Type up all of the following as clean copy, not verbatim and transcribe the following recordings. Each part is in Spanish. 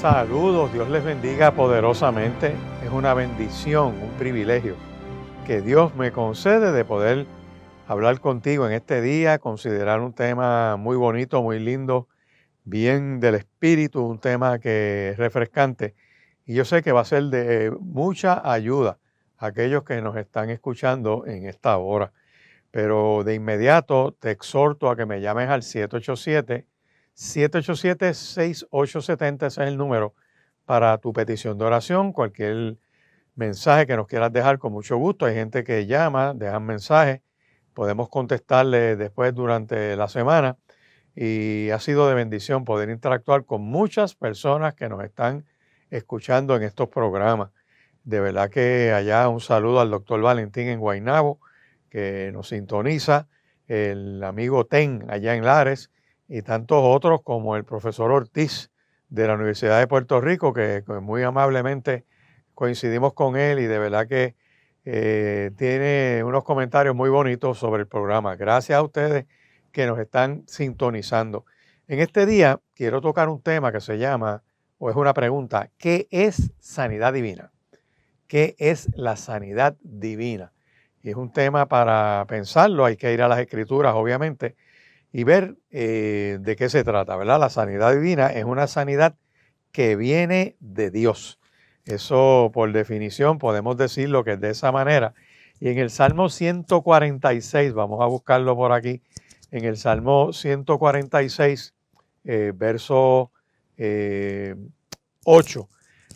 Saludos, Dios les bendiga poderosamente. Es una bendición, un privilegio que Dios me concede de poder hablar contigo en este día, considerar un tema muy bonito, muy lindo, bien del espíritu, un tema que es refrescante. Y yo sé que va a ser de mucha ayuda a aquellos que nos están escuchando en esta hora. Pero de inmediato te exhorto a que me llames al 787-787-6870, ese es el número para tu petición de oración, cualquier mensaje que nos quieras dejar con mucho gusto. Hay gente que llama, dejan mensajes, podemos contestarle después durante la semana y ha sido de bendición poder interactuar con muchas personas que nos están escuchando en estos programas. De verdad que allá un saludo al doctor Valentín en Guaynabo, que nos sintoniza, el amigo Ten allá en Lares y tantos otros como el profesor Ortiz de la Universidad de Puerto Rico, que muy amablemente coincidimos con él y de verdad que tiene unos comentarios muy bonitos sobre el programa. Gracias a ustedes que nos están sintonizando. En este día quiero tocar un tema que se llama, o es una pregunta, ¿qué es sanidad divina? ¿Qué es la sanidad divina? Y es un tema para pensarlo, hay que ir a las escrituras, obviamente, y ver de qué se trata, ¿verdad? La sanidad divina es una sanidad que viene de Dios. Eso, por definición, podemos decirlo que es de esa manera. Y en el Salmo 146, vamos a buscarlo por aquí, en el Salmo 146, verso 8,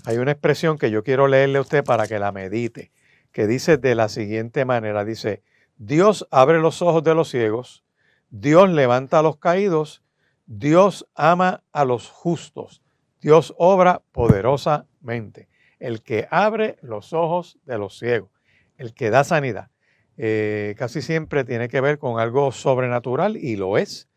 hay una expresión que yo quiero leerle a usted para que la medite, que dice de la siguiente manera, dice, Dios abre los ojos de los ciegos, Dios levanta a los caídos, Dios ama a los justos, Dios obra poderosamente, el que abre los ojos de los ciegos, el que da sanidad. Casi siempre tiene que ver con algo sobrenatural y lo es,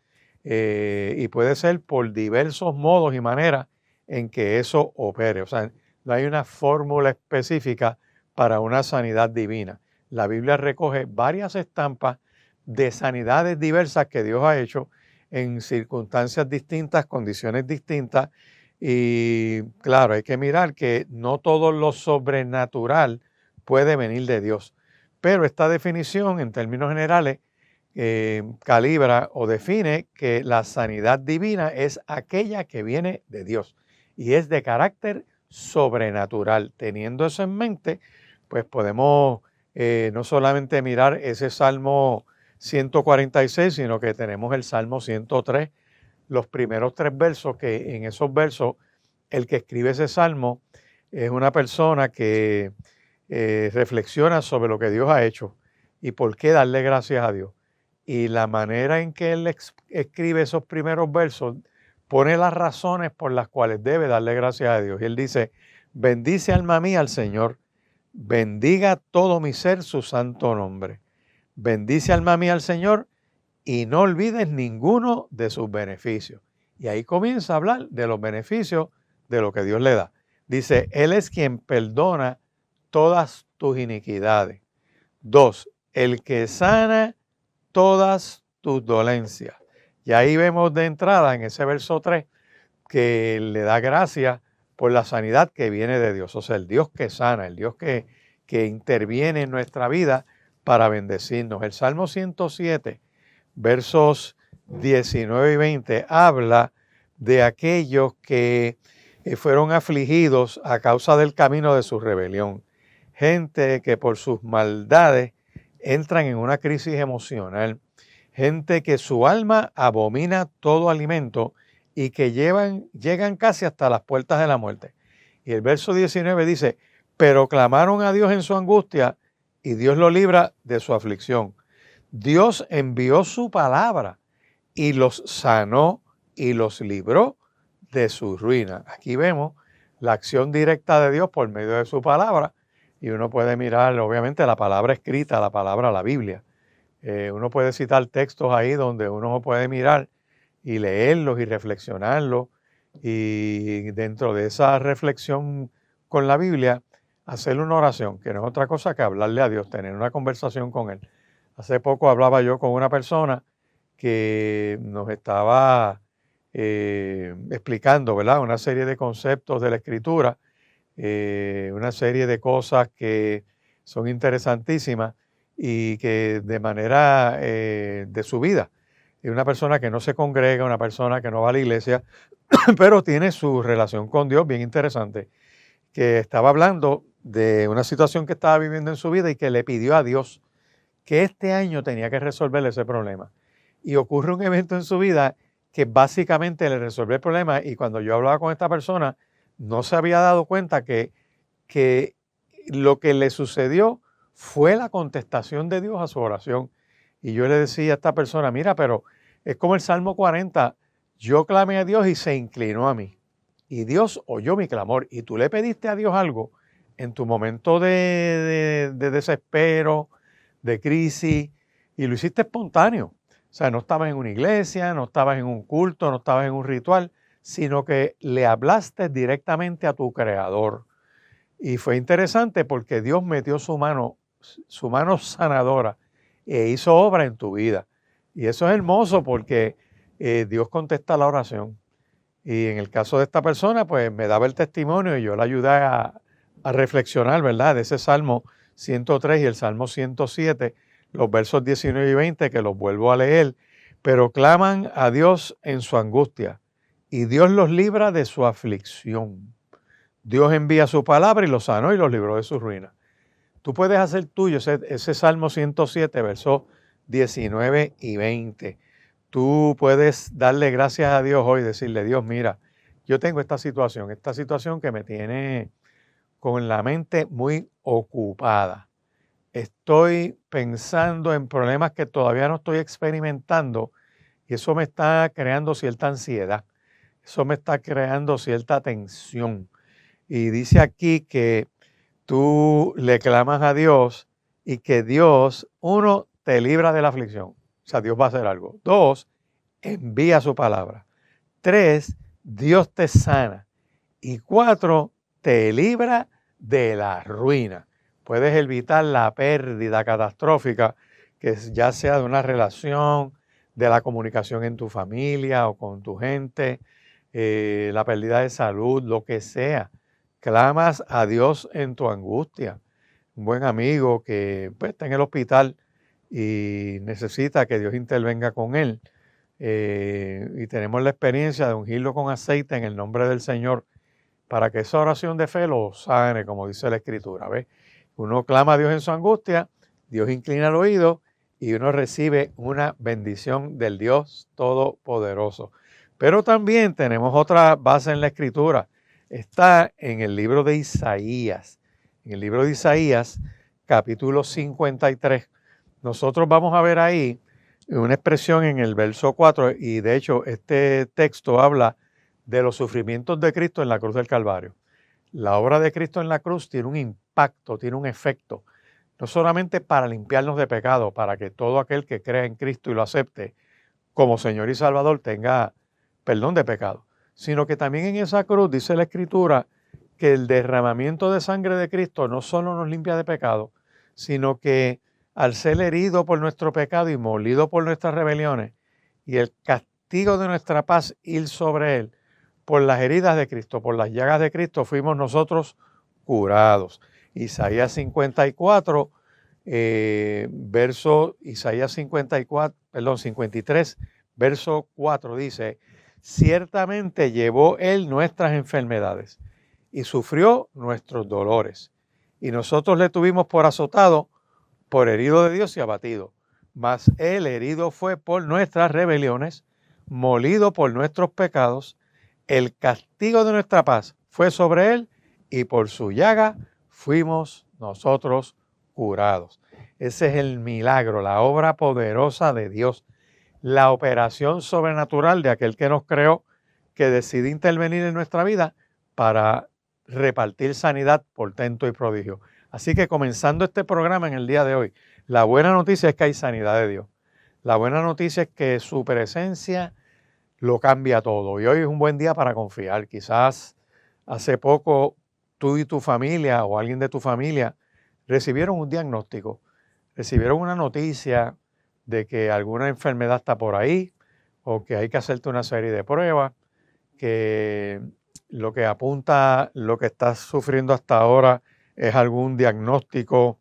y puede ser por diversos modos y maneras en que eso opere. O sea, no hay una fórmula específica para una sanidad divina. La Biblia recoge varias estampas de sanidades diversas que Dios ha hecho en circunstancias distintas, condiciones distintas. Y claro, hay que mirar que no todo lo sobrenatural puede venir de Dios. Pero esta definición, en términos generales, calibra o define que la sanidad divina es aquella que viene de Dios y es de carácter sobrenatural. Teniendo eso en mente, pues podemos no solamente mirar ese Salmo 146, sino que tenemos el Salmo 103, los primeros 3 versos, que en esos versos el que escribe ese Salmo es una persona que reflexiona sobre lo que Dios ha hecho y por qué darle gracias a Dios. Y la manera en que él escribe esos primeros versos pone las razones por las cuales debe darle gracias a Dios. Y él dice, bendice alma mía al Señor, bendiga todo mi ser su santo nombre. Bendice alma mía al Señor y no olvides ninguno de sus beneficios. Y ahí comienza a hablar de los beneficios de lo que Dios le da. Dice, Él es quien perdona todas tus iniquidades. 2, el que sana todas tus dolencias. Y ahí vemos de entrada en ese verso 3 que le da gracias por la sanidad que viene de Dios. O sea, el Dios que sana, el Dios que interviene en nuestra vida para bendecirnos. El Salmo 107, versos 19 y 20, habla de aquellos que fueron afligidos a causa del camino de su rebelión. Gente que por sus maldades entran en una crisis emocional. Gente que su alma abomina todo alimento y que llegan casi hasta las puertas de la muerte. Y el verso 19 dice, pero clamaron a Dios en su angustia y Dios lo libra de su aflicción. Dios envió su palabra y los sanó y los libró de su ruina. Aquí vemos la acción directa de Dios por medio de su palabra y uno puede mirar, obviamente, la palabra escrita, la Biblia. Uno puede citar textos ahí donde uno puede mirar y leerlos y reflexionarlos y dentro de esa reflexión con la Biblia hacerle una oración, que no es otra cosa que hablarle a Dios, tener una conversación con Él. Hace poco hablaba yo con una persona que nos estaba explicando, ¿verdad?, una serie de conceptos de la Escritura, una serie de cosas que son interesantísimas y que de manera de su vida. Es una persona que no se congrega, una persona que no va a la iglesia, pero tiene su relación con Dios bien interesante, que estaba hablando de una situación que estaba viviendo en su vida y que le pidió a Dios que este año tenía que resolver ese problema. Y ocurre un evento en su vida que básicamente le resolvió el problema, y cuando yo hablaba con esta persona, no se había dado cuenta que lo que le sucedió fue la contestación de Dios a su oración. Y yo le decía a esta persona, mira, pero es como el Salmo 40, yo clamé a Dios y se inclinó a mí. Y Dios oyó mi clamor. Y tú le pediste a Dios algo en tu momento de desespero, de crisis, y lo hiciste espontáneo. O sea, no estabas en una iglesia, no estabas en un culto, no estabas en un ritual, sino que le hablaste directamente a tu Creador. Y fue interesante porque Dios metió su mano sanadora e hizo obra en tu vida. Y eso es hermoso porque Dios contesta la oración. Y en el caso de esta persona, pues me daba el testimonio y yo la ayudé a reflexionar, ¿verdad?, de ese Salmo 103 y el Salmo 107, los versos 19 y 20, que los vuelvo a leer. Pero claman a Dios en su angustia y Dios los libra de su aflicción. Dios envía su palabra y los sanó y los libró de su ruina. Tú puedes hacer tuyo ese Salmo 107, versos 19 y 20. Tú puedes darle gracias a Dios hoy, decirle, Dios, mira, yo tengo esta situación que me tiene con la mente muy ocupada. Estoy pensando en problemas que todavía no estoy experimentando y eso me está creando cierta ansiedad, eso me está creando cierta tensión. Y dice aquí que tú le clamas a Dios y que Dios, uno, te libra de la aflicción. O sea, Dios va a hacer algo. Dos, envía su palabra. Tres, Dios te sana. Y cuatro, te libra de la ruina. Puedes evitar la pérdida catastrófica, que ya sea de una relación, de la comunicación en tu familia o con tu gente, la pérdida de salud, lo que sea. Clamas a Dios en tu angustia. Un buen amigo que pues, está en el hospital y necesita que Dios intervenga con él. Y tenemos la experiencia de ungirlo con aceite en el nombre del Señor para que esa oración de fe lo sane, como dice la Escritura. ¿Ves? Uno clama a Dios en su angustia, Dios inclina el oído y uno recibe una bendición del Dios Todopoderoso. Pero también tenemos otra base en la Escritura. Está en el libro de Isaías. En el libro de Isaías, capítulo 53. Nosotros vamos a ver ahí una expresión en el verso 4, y de hecho este texto habla de los sufrimientos de Cristo en la cruz del Calvario. La obra de Cristo en la cruz tiene un impacto, tiene un efecto, no solamente para limpiarnos de pecado, para que todo aquel que crea en Cristo y lo acepte como Señor y Salvador tenga perdón de pecado, sino que también en esa cruz dice la Escritura que el derramamiento de sangre de Cristo no solo nos limpia de pecado, sino que al ser herido por nuestro pecado y molido por nuestras rebeliones, y el castigo de nuestra paz ir sobre él, por las heridas de Cristo, por las llagas de Cristo, fuimos nosotros curados. Isaías 54, Isaías 53, verso 4 dice, ciertamente llevó él nuestras enfermedades y sufrió nuestros dolores. Y nosotros le tuvimos por azotado, por herido de Dios y abatido. Mas él herido fue por nuestras rebeliones, molido por nuestros pecados. El castigo de nuestra paz fue sobre él y por su llaga fuimos nosotros curados. Ese es el milagro, la obra poderosa de Dios, la operación sobrenatural de aquel que nos creó, que decide intervenir en nuestra vida para repartir sanidad, portento y prodigio. Así que comenzando este programa en el día de hoy, la buena noticia es que hay sanidad de Dios. La buena noticia es que su presencia lo cambia todo. Y hoy es un buen día para confiar. Quizás hace poco tú y tu familia o alguien de tu familia recibieron un diagnóstico, recibieron una noticia de que alguna enfermedad está por ahí, o que hay que hacerte una serie de pruebas, que lo que apunta lo que estás sufriendo hasta ahora es algún diagnóstico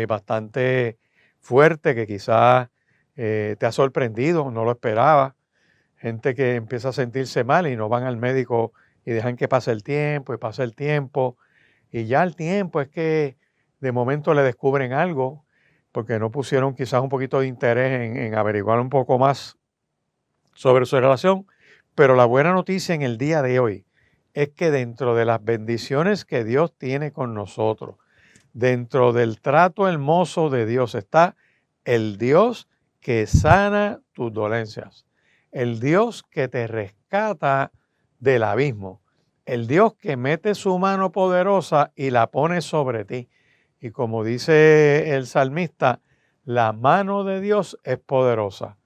bastante fuerte que quizás te ha sorprendido, no lo esperaba. Gente que empieza a sentirse mal y no van al médico y dejan que pase el tiempo y pase el tiempo. Y ya el tiempo es que de momento le descubren algo porque no pusieron quizás un poquito de interés en averiguar un poco más sobre su relación. Pero la buena noticia en el día de hoy es que dentro de las bendiciones que Dios tiene con nosotros, dentro del trato hermoso de Dios está el Dios que sana tus dolencias, el Dios que te rescata del abismo, el Dios que mete su mano poderosa y la pone sobre ti. Y como dice el salmista, la mano de Dios es poderosa,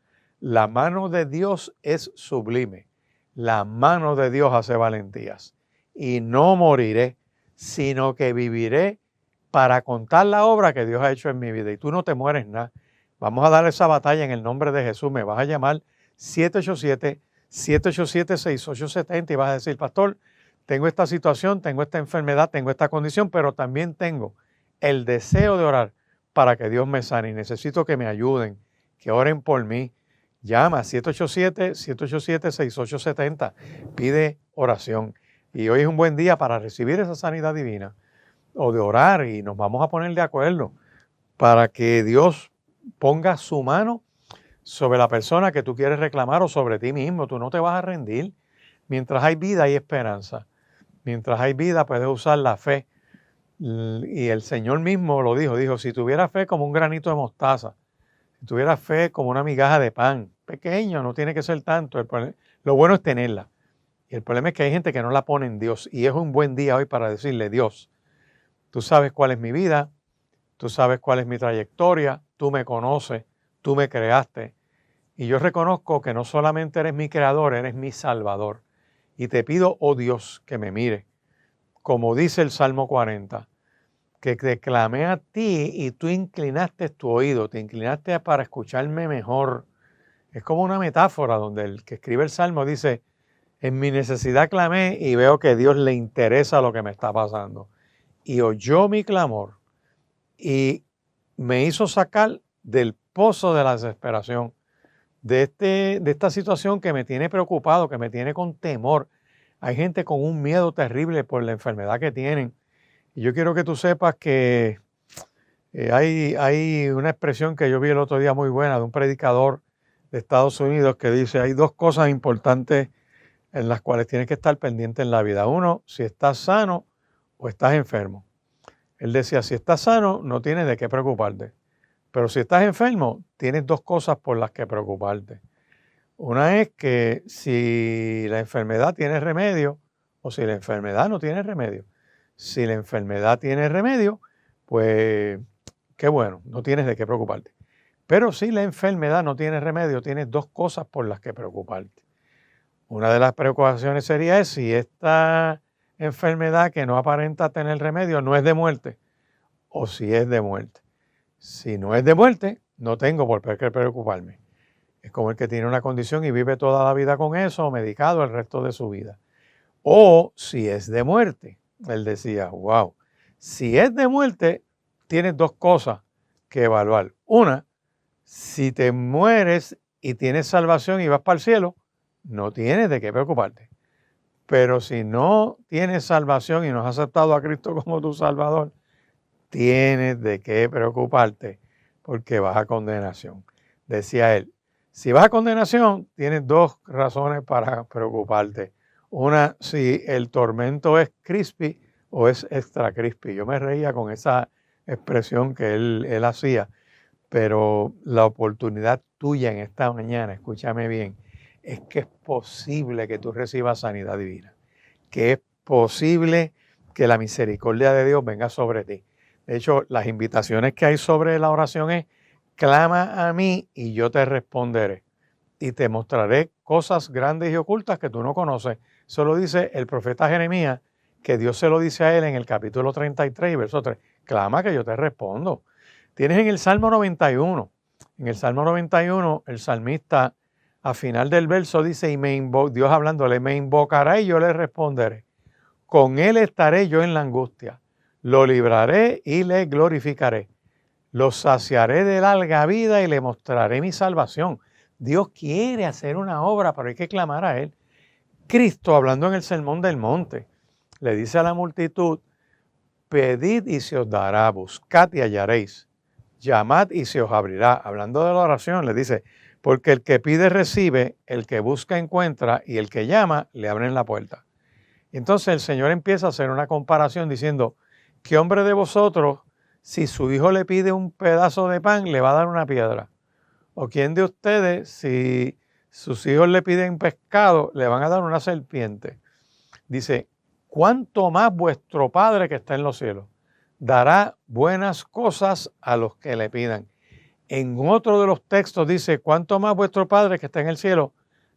la mano de Dios es sublime, la mano de Dios hace valentías. Y no moriré, sino que viviré para contar la obra que Dios ha hecho en mi vida. Y tú no te mueres nada. Vamos a dar esa batalla en el nombre de Jesús. Me vas a llamar 787-787-6870 y vas a decir, pastor, tengo esta situación, tengo esta enfermedad, tengo esta condición, pero también tengo el deseo de orar para que Dios me sane y necesito que me ayuden, que oren por mí. Llama 787-787-6870. Pide oración. Y hoy es un buen día para recibir esa sanidad divina o de orar y nos vamos a poner de acuerdo para que Dios ponga su mano sobre la persona que tú quieres reclamar o sobre ti mismo. Tú no te vas a rendir. Mientras hay vida hay esperanza. Mientras hay vida puedes usar la fe. Y el Señor mismo lo dijo, si tuviera fe como un granito de mostaza, si tuviera fe como una migaja de pan, pequeño, no tiene que ser tanto. Lo bueno es tenerla. Y el problema es que hay gente que no la pone en Dios. Y es un buen día hoy para decirle, Dios, tú sabes cuál es mi vida, tú sabes cuál es mi trayectoria, tú me conoces, tú me creaste. Y yo reconozco que no solamente eres mi creador, eres mi salvador. Y te pido, oh Dios, que me mire. Como dice el Salmo 40, que te clamé a ti y tú inclinaste tu oído, te inclinaste para escucharme mejor. Es como una metáfora donde el que escribe el Salmo dice, en mi necesidad clamé y veo que a Dios le interesa lo que me está pasando. Y oyó mi clamor y me hizo sacar del pozo de la desesperación, de esta situación que me tiene preocupado, que me tiene con temor. Hay gente con un miedo terrible por la enfermedad que tienen. Y yo quiero que tú sepas que hay una expresión que yo vi el otro día muy buena de un predicador de Estados Unidos que dice, hay dos cosas importantes en las cuales tienes que estar pendiente en la vida. Uno, si estás sano o estás enfermo. Él decía, si estás sano, no tienes de qué preocuparte. Pero si estás enfermo, tienes dos cosas por las que preocuparte. Una es que si la enfermedad tiene remedio o si la enfermedad no tiene remedio. Si la enfermedad tiene remedio, pues qué bueno, no tienes de qué preocuparte. Pero si la enfermedad no tiene remedio, tienes dos cosas por las que preocuparte. Una de las preocupaciones sería si esta enfermedad que no aparenta tener remedio no es de muerte o si es de muerte. Si no es de muerte, no tengo por qué preocuparme. Es como el que tiene una condición y vive toda la vida con eso, medicado el resto de su vida. O si es de muerte. Él decía, wow, si es de muerte, tienes dos cosas que evaluar. Una, si te mueres y tienes salvación y vas para el cielo, no tienes de qué preocuparte. Pero si no tienes salvación y no has aceptado a Cristo como tu Salvador, tienes de qué preocuparte porque vas a condenación. Decía él, si vas a condenación, tienes dos razones para preocuparte. Una, si el tormento es crispy o es extra crispy. Yo me reía con esa expresión que él hacía, pero la oportunidad tuya en esta mañana, escúchame bien, es que es posible que tú recibas sanidad divina, que es posible que la misericordia de Dios venga sobre ti. De hecho, las invitaciones que hay sobre la oración es, clama a mí y yo te responderé y te mostraré cosas grandes y ocultas que tú no conoces. Eso lo dice el profeta Jeremías, que Dios se lo dice a él en el capítulo 33, verso 3. Clama que yo te respondo. Tienes en el Salmo 91. En el Salmo 91, el salmista al final del verso dice, Dios hablándole, me invocará y yo le responderé. Con él estaré yo en la angustia. Lo libraré y le glorificaré. Lo saciaré de larga vida y le mostraré mi salvación. Dios quiere hacer una obra, pero hay que clamar a él. Cristo, hablando en el Sermón del Monte, le dice a la multitud, pedid y se os dará, buscad y hallaréis, llamad y se os abrirá. Hablando de la oración, le dice, porque el que pide recibe, el que busca encuentra y el que llama le abren la puerta. Entonces el Señor empieza a hacer una comparación diciendo, ¿qué hombre de vosotros, si su hijo le pide un pedazo de pan, le va a dar una piedra? ¿O quién de ustedes, si sus hijos le piden pescado, le van a dar una serpiente? Dice, ¿cuánto más vuestro Padre que está en los cielos dará buenas cosas a los que le pidan? En otro de los textos dice, ¿cuánto más vuestro Padre que está en el cielo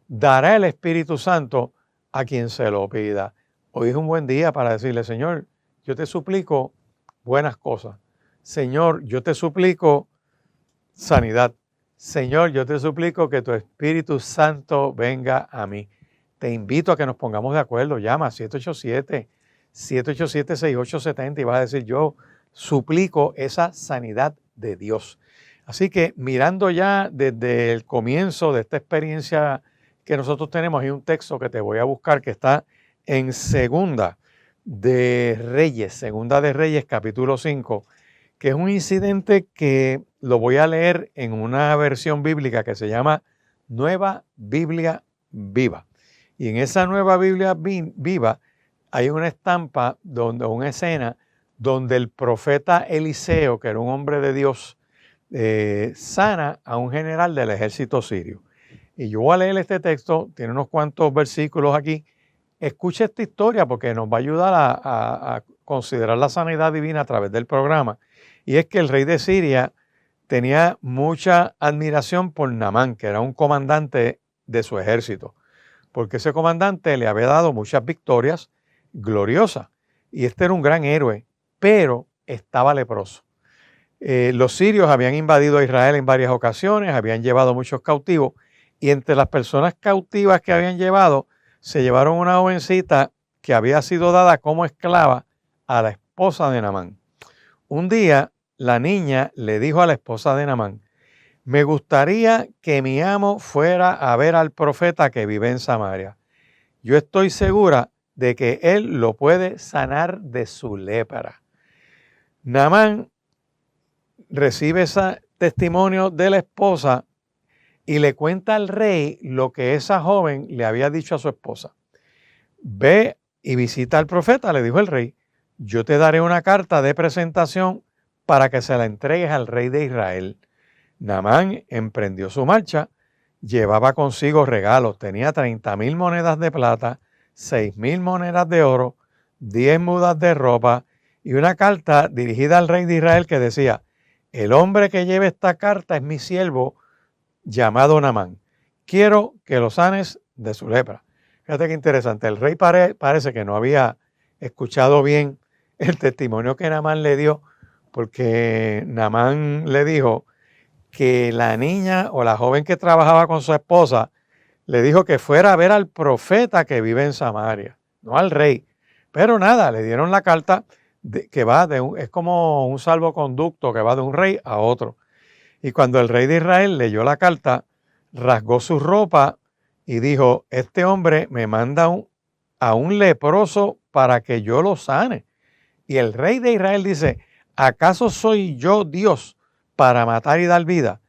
dará el Espíritu Santo a quien se lo pida? Hoy es un buen día para decirle, Señor, yo te suplico buenas cosas. Señor, yo te suplico sanidad. Señor, yo te suplico que tu Espíritu Santo venga a mí. Te invito a que nos pongamos de acuerdo. Llama a 787-787-6870 y vas a decir, yo suplico esa sanidad de Dios. Así que mirando ya desde el comienzo de esta experiencia que nosotros tenemos, hay un texto que te voy a buscar que está en Segunda de Reyes, capítulo 5, que es un incidente que lo voy a leer en una versión bíblica que se llama Nueva Biblia Viva. Y en esa Nueva Biblia Viva hay una estampa, una escena donde el profeta Eliseo, que era un hombre de Dios, sana a un general del ejército sirio. Y yo voy a leer este texto, tiene unos cuantos versículos aquí. Escuche esta historia porque nos va a ayudar a considerar la sanidad divina a través del programa. Y es que el rey de Siria tenía mucha admiración por Naamán, que era un comandante de su ejército, porque ese comandante le había dado muchas victorias gloriosas. Y este era un gran héroe, pero estaba leproso. Los sirios habían invadido a Israel en varias ocasiones, habían llevado muchos cautivos, y entre las personas cautivas que habían llevado, se llevaron una jovencita que había sido dada como esclava a la esposa de Naamán. Un día, la niña le dijo a la esposa de Naamán, me gustaría que mi amo fuera a ver al profeta que vive en Samaria. Yo estoy segura de que él lo puede sanar de su lepra. Naamán recibe ese testimonio de la esposa y le cuenta al rey lo que esa joven le había dicho a su esposa. Ve y visita al profeta, le dijo el rey, yo te daré una carta de presentación para que se la entregues al rey de Israel. Naamán emprendió su marcha, llevaba consigo regalos, tenía 30,000 monedas de plata, 6,000 monedas de oro, 10 mudas de ropa y una carta dirigida al rey de Israel que decía, el hombre que lleve esta carta es mi siervo llamado Naamán. Quiero que lo sanes de su lepra. Fíjate qué interesante. El rey parece que no había escuchado bien el testimonio que Naamán le dio, porque Naamán le dijo que la niña o la joven que trabajaba con su esposa le dijo que fuera a ver al profeta que vive en Samaria, no al rey. Pero nada, le dieron la carta que va es como un salvoconducto que va de un rey a otro. Y cuando el rey de Israel leyó la carta, rasgó su ropa y dijo, este hombre me manda a un leproso para que yo lo sane. Y el rey de Israel dice, ¿acaso soy yo Dios para matar y dar vida?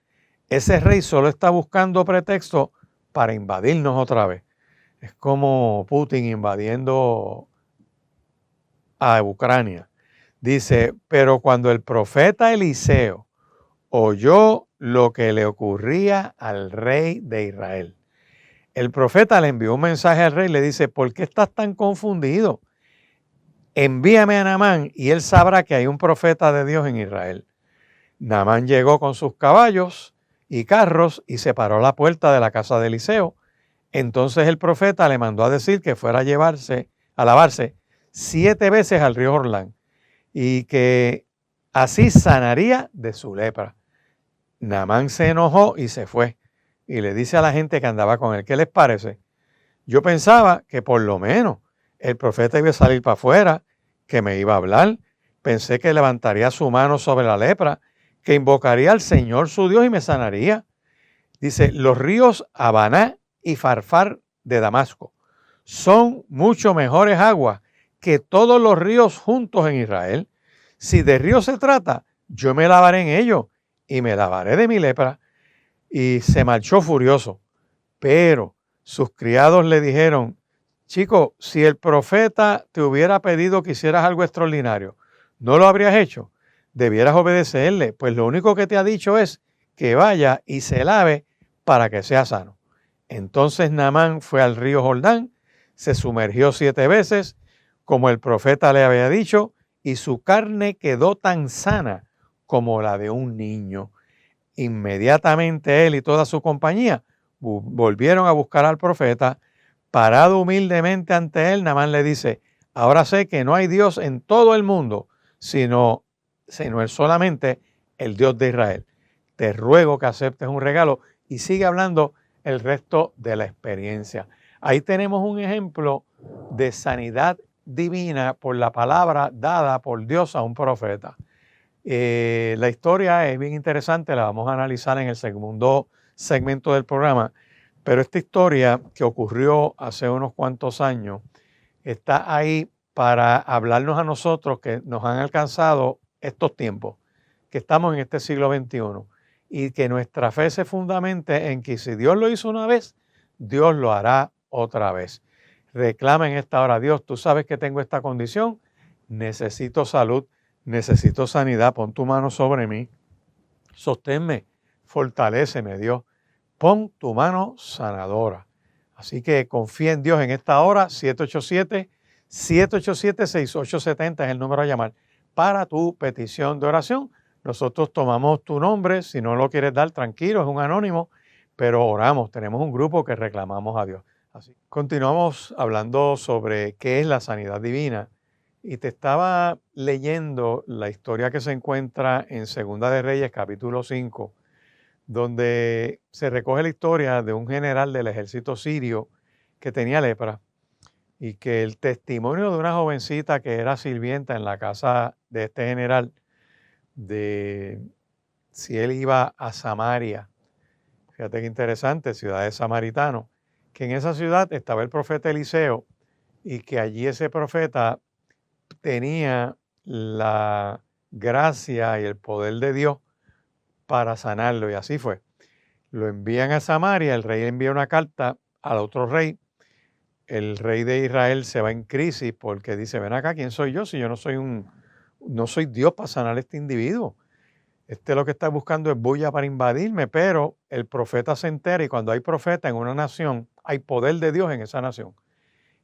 Ese rey solo está buscando pretexto para invadirnos otra vez. Es como Putin invadiendo a Ucrania. Dice, pero cuando el profeta Eliseo oyó lo que le ocurría al rey de Israel, el profeta le envió un mensaje al rey y le dice, ¿por qué estás tan confundido? Envíame a Naamán y él sabrá que hay un profeta de Dios en Israel. Naamán llegó con sus caballos y carros y se paró a la puerta de la casa de Eliseo. Entonces el profeta le mandó a decir que fuera a lavarse 7 veces al río Jordán y que así sanaría de su lepra. Naamán se enojó y se fue. y le dice a la gente que andaba con él, ¿qué les parece? Yo pensaba que por lo menos el profeta iba a salir para afuera, que me iba a hablar. Pensé que levantaría su mano sobre la lepra, que invocaría al Señor su Dios y me sanaría. Dice, los ríos Habaná y Farfar de Damasco son mucho mejores aguas que todos los ríos juntos en Israel. Si de ríos se trata, yo me lavaré en ellos y me lavaré de mi lepra. Y se marchó furioso. Pero sus criados le dijeron, chico, si el profeta te hubiera pedido que hicieras algo extraordinario, ¿no lo habrías hecho? Debieras obedecerle, pues lo único que te ha dicho es que vaya y se lave para que sea sano. Entonces Naamán fue al río Jordán, se sumergió 7 veces, como el profeta le había dicho, y su carne quedó tan sana como la de un niño. Inmediatamente él y toda su compañía volvieron a buscar al profeta. Parado humildemente ante él, Naamán le dice, ahora sé que no hay Dios en todo el mundo, sino es solamente el Dios de Israel. Te ruego que aceptes un regalo, y sigue hablando el resto de la experiencia. Ahí tenemos un ejemplo de sanidad divina por la palabra dada por Dios a un profeta. La historia es bien interesante, la vamos a analizar en el segundo segmento del programa, pero esta historia que ocurrió hace unos cuantos años está ahí para hablarnos a nosotros que nos han alcanzado estos tiempos, que estamos en este siglo XXI, y que nuestra fe se fundamente en que si Dios lo hizo una vez, Dios lo hará otra vez. Reclama en esta hora, Dios, tú sabes que tengo esta condición, necesito salud, necesito sanidad, pon tu mano sobre mí, sosténme, fortaléceme, Dios, pon tu mano sanadora. Así que confía en Dios en esta hora, 787-787-6870 es el número a llamar para tu petición de oración. Nosotros tomamos tu nombre, si no lo quieres dar, tranquilo, es un anónimo, pero oramos, tenemos un grupo que reclamamos a Dios. Así, continuamos hablando sobre qué es la sanidad divina. Y te estaba leyendo la historia que se encuentra en Segunda de Reyes, capítulo 5, donde se recoge la historia de un general del ejército sirio que tenía lepra y que el testimonio de una jovencita que era sirvienta en la casa de este general, de si él iba a Samaria, fíjate qué interesante, ciudad de samaritano, que en esa ciudad estaba el profeta Eliseo y que allí ese profeta tenía la gracia y el poder de Dios para sanarlo, y así fue. Lo envían a Samaria, el rey envía una carta al otro rey, el rey de Israel se va en crisis porque dice, ven acá, ¿quién soy yo? Si yo no soy Dios para sanar a este individuo. Lo que está buscando es bulla para invadirme, pero el profeta se entera, y cuando hay profeta en una nación, hay poder de Dios en esa nación.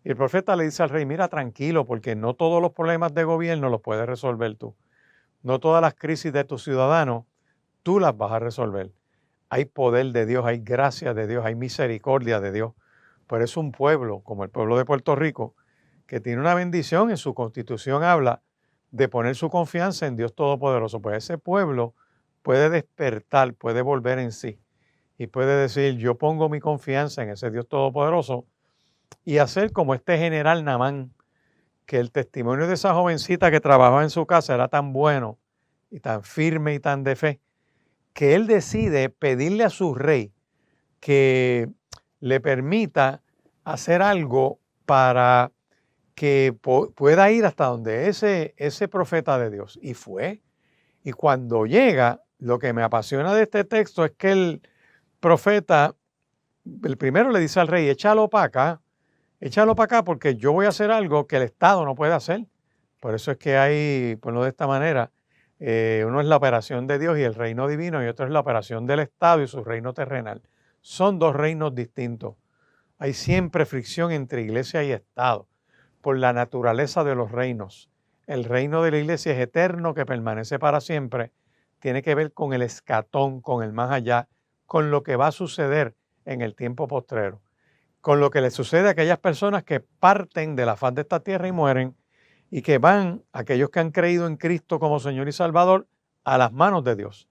Y el profeta le dice al rey, mira, tranquilo, porque no todos los problemas de gobierno los puedes resolver tú. No todas las crisis de tus ciudadanos tú las vas a resolver. Hay poder de Dios, hay gracia de Dios, hay misericordia de Dios. Por eso un pueblo como el pueblo de Puerto Rico, que tiene una bendición, en su constitución habla de poner su confianza en Dios Todopoderoso. Pues ese pueblo puede despertar, puede volver en sí y puede decir, yo pongo mi confianza en ese Dios Todopoderoso, y hacer como este general Naamán, que el testimonio de esa jovencita que trabajaba en su casa era tan bueno y tan firme y tan de fe, que él decide pedirle a su rey que le permita hacer algo para que pueda ir hasta donde ese profeta de Dios. Y fue. Y cuando llega, lo que me apasiona de este texto es que el profeta, el primero le dice al rey, échalo para acá porque yo voy a hacer algo que el Estado no puede hacer. Por eso es que hay, ponlo de esta manera, uno es la operación de Dios y el reino divino, y otro es la operación del Estado y su reino terrenal. Son dos reinos distintos. Hay siempre fricción entre iglesia y Estado por la naturaleza de los reinos. El reino de la iglesia es eterno, que permanece para siempre. Tiene que ver con el escatón, con el más allá, con lo que va a suceder en el tiempo postrero, con lo que le sucede a aquellas personas que parten de la faz de esta tierra y mueren, y que van, aquellos que han creído en Cristo como Señor y Salvador, a las manos de Dios.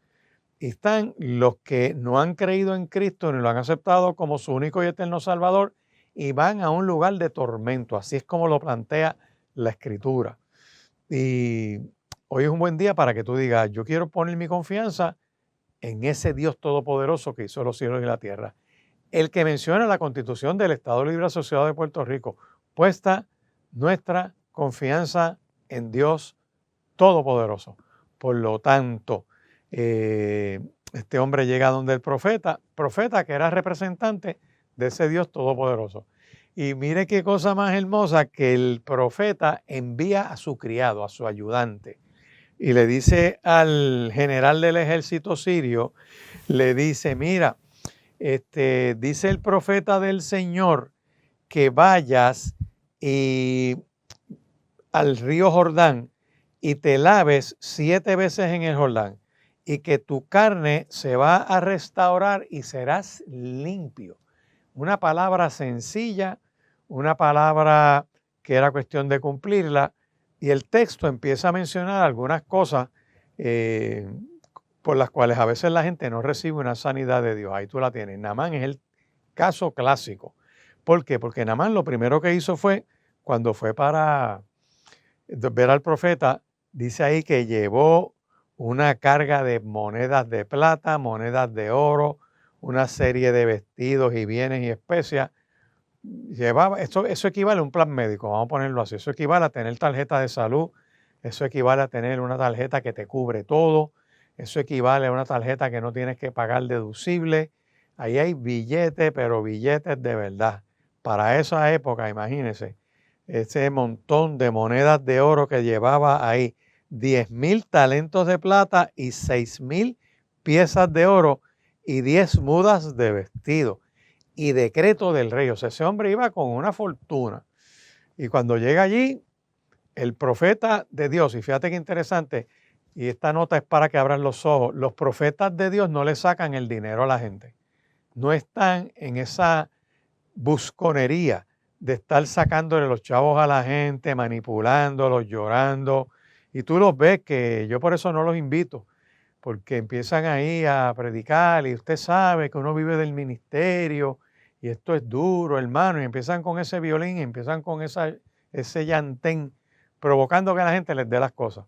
y están los que no han creído en Cristo ni lo han aceptado como su único y eterno Salvador y van a un lugar de tormento. Así es como lo plantea la Escritura. Y hoy es un buen día para que tú digas, yo quiero poner mi confianza en ese Dios todopoderoso que hizo los cielos y la tierra. El que menciona la Constitución del Estado Libre Asociado de Puerto Rico, puesta nuestra confianza en Dios todopoderoso. Por lo tanto, este hombre llega donde el profeta que era representante de ese Dios todopoderoso. Y mire qué cosa más hermosa, que el profeta envía a su criado, a su ayudante, y le dice al general del ejército sirio, le dice, mira, dice el profeta del Señor que vayas al río Jordán y te laves 7 veces en el Jordán y que tu carne se va a restaurar y serás limpio. Una palabra sencilla, una palabra que era cuestión de cumplirla, y el texto empieza a mencionar algunas cosas por las cuales a veces la gente no recibe una sanidad de Dios. Ahí tú la tienes. Naamán es el caso clásico. ¿Por qué? Porque Naamán lo primero que hizo fue, cuando fue para ver al profeta, dice ahí que llevó una carga de monedas de plata, monedas de oro, una serie de vestidos y bienes y especias. Llevaba, eso equivale a un plan médico, vamos a ponerlo así. Eso equivale a tener tarjeta de salud, eso equivale a tener una tarjeta que te cubre todo, eso equivale a una tarjeta que no tienes que pagar deducible. Ahí hay billetes, pero billetes de verdad. Para esa época, imagínense, ese montón de monedas de oro que llevaba ahí, 10,000 talentos de plata y 6,000 piezas de oro y 10 mudas de vestido y decreto del rey. O sea, ese hombre iba con una fortuna. Y cuando llega allí, el profeta de Dios, y fíjate qué interesante, y esta nota es para que abran los ojos, los profetas de Dios no le sacan el dinero a la gente. No están en esa busconería de estar sacándole los chavos a la gente, manipulándolos, llorando. Y tú los ves, que yo por eso no los invito, porque empiezan ahí a predicar y usted sabe que uno vive del ministerio y esto es duro, hermano, y empiezan con ese violín, y empiezan con ese llantén, provocando que la gente les dé las cosas.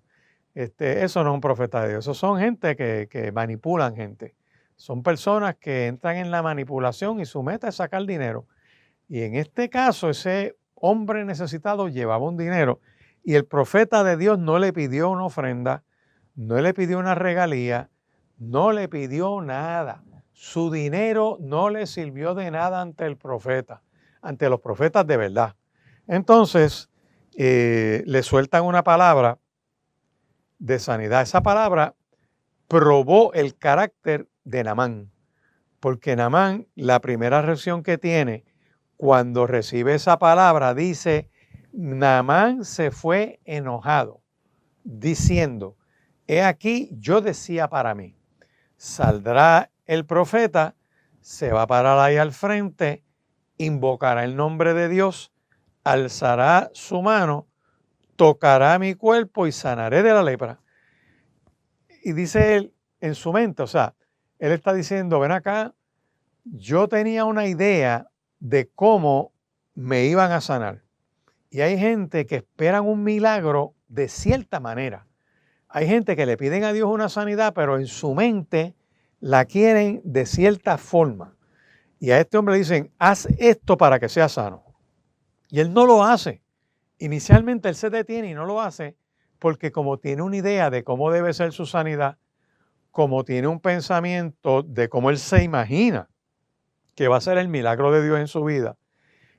Eso no es un profeta de Dios, eso son gente que manipulan gente. Son personas que entran en la manipulación y su meta es sacar dinero. Y en este caso, ese hombre necesitado llevaba un dinero y el profeta de Dios no le pidió una ofrenda, no le pidió una regalía, no le pidió nada. Su dinero no le sirvió de nada ante el profeta, ante los profetas de verdad. Entonces, le sueltan una palabra de sanidad. Esa palabra probó el carácter de Naamán, porque Naamán, la primera reacción que tiene cuando recibe esa palabra, dice, Naamán se fue enojado, diciendo, he aquí, yo decía para mí, saldrá el profeta, se va a parar ahí al frente, invocará el nombre de Dios, alzará su mano, tocará mi cuerpo y sanaré de la lepra. Y dice él en su mente, o sea, él está diciendo, ven acá, yo tenía una idea de cómo me iban a sanar. Y hay gente que esperan un milagro de cierta manera. Hay gente que le piden a Dios una sanidad, pero en su mente la quieren de cierta forma. Y a este hombre le dicen, haz esto para que sea sano. Y él no lo hace. Inicialmente él se detiene y no lo hace porque como tiene una idea de cómo debe ser su sanidad, como tiene un pensamiento de cómo él se imagina que va a ser el milagro de Dios en su vida,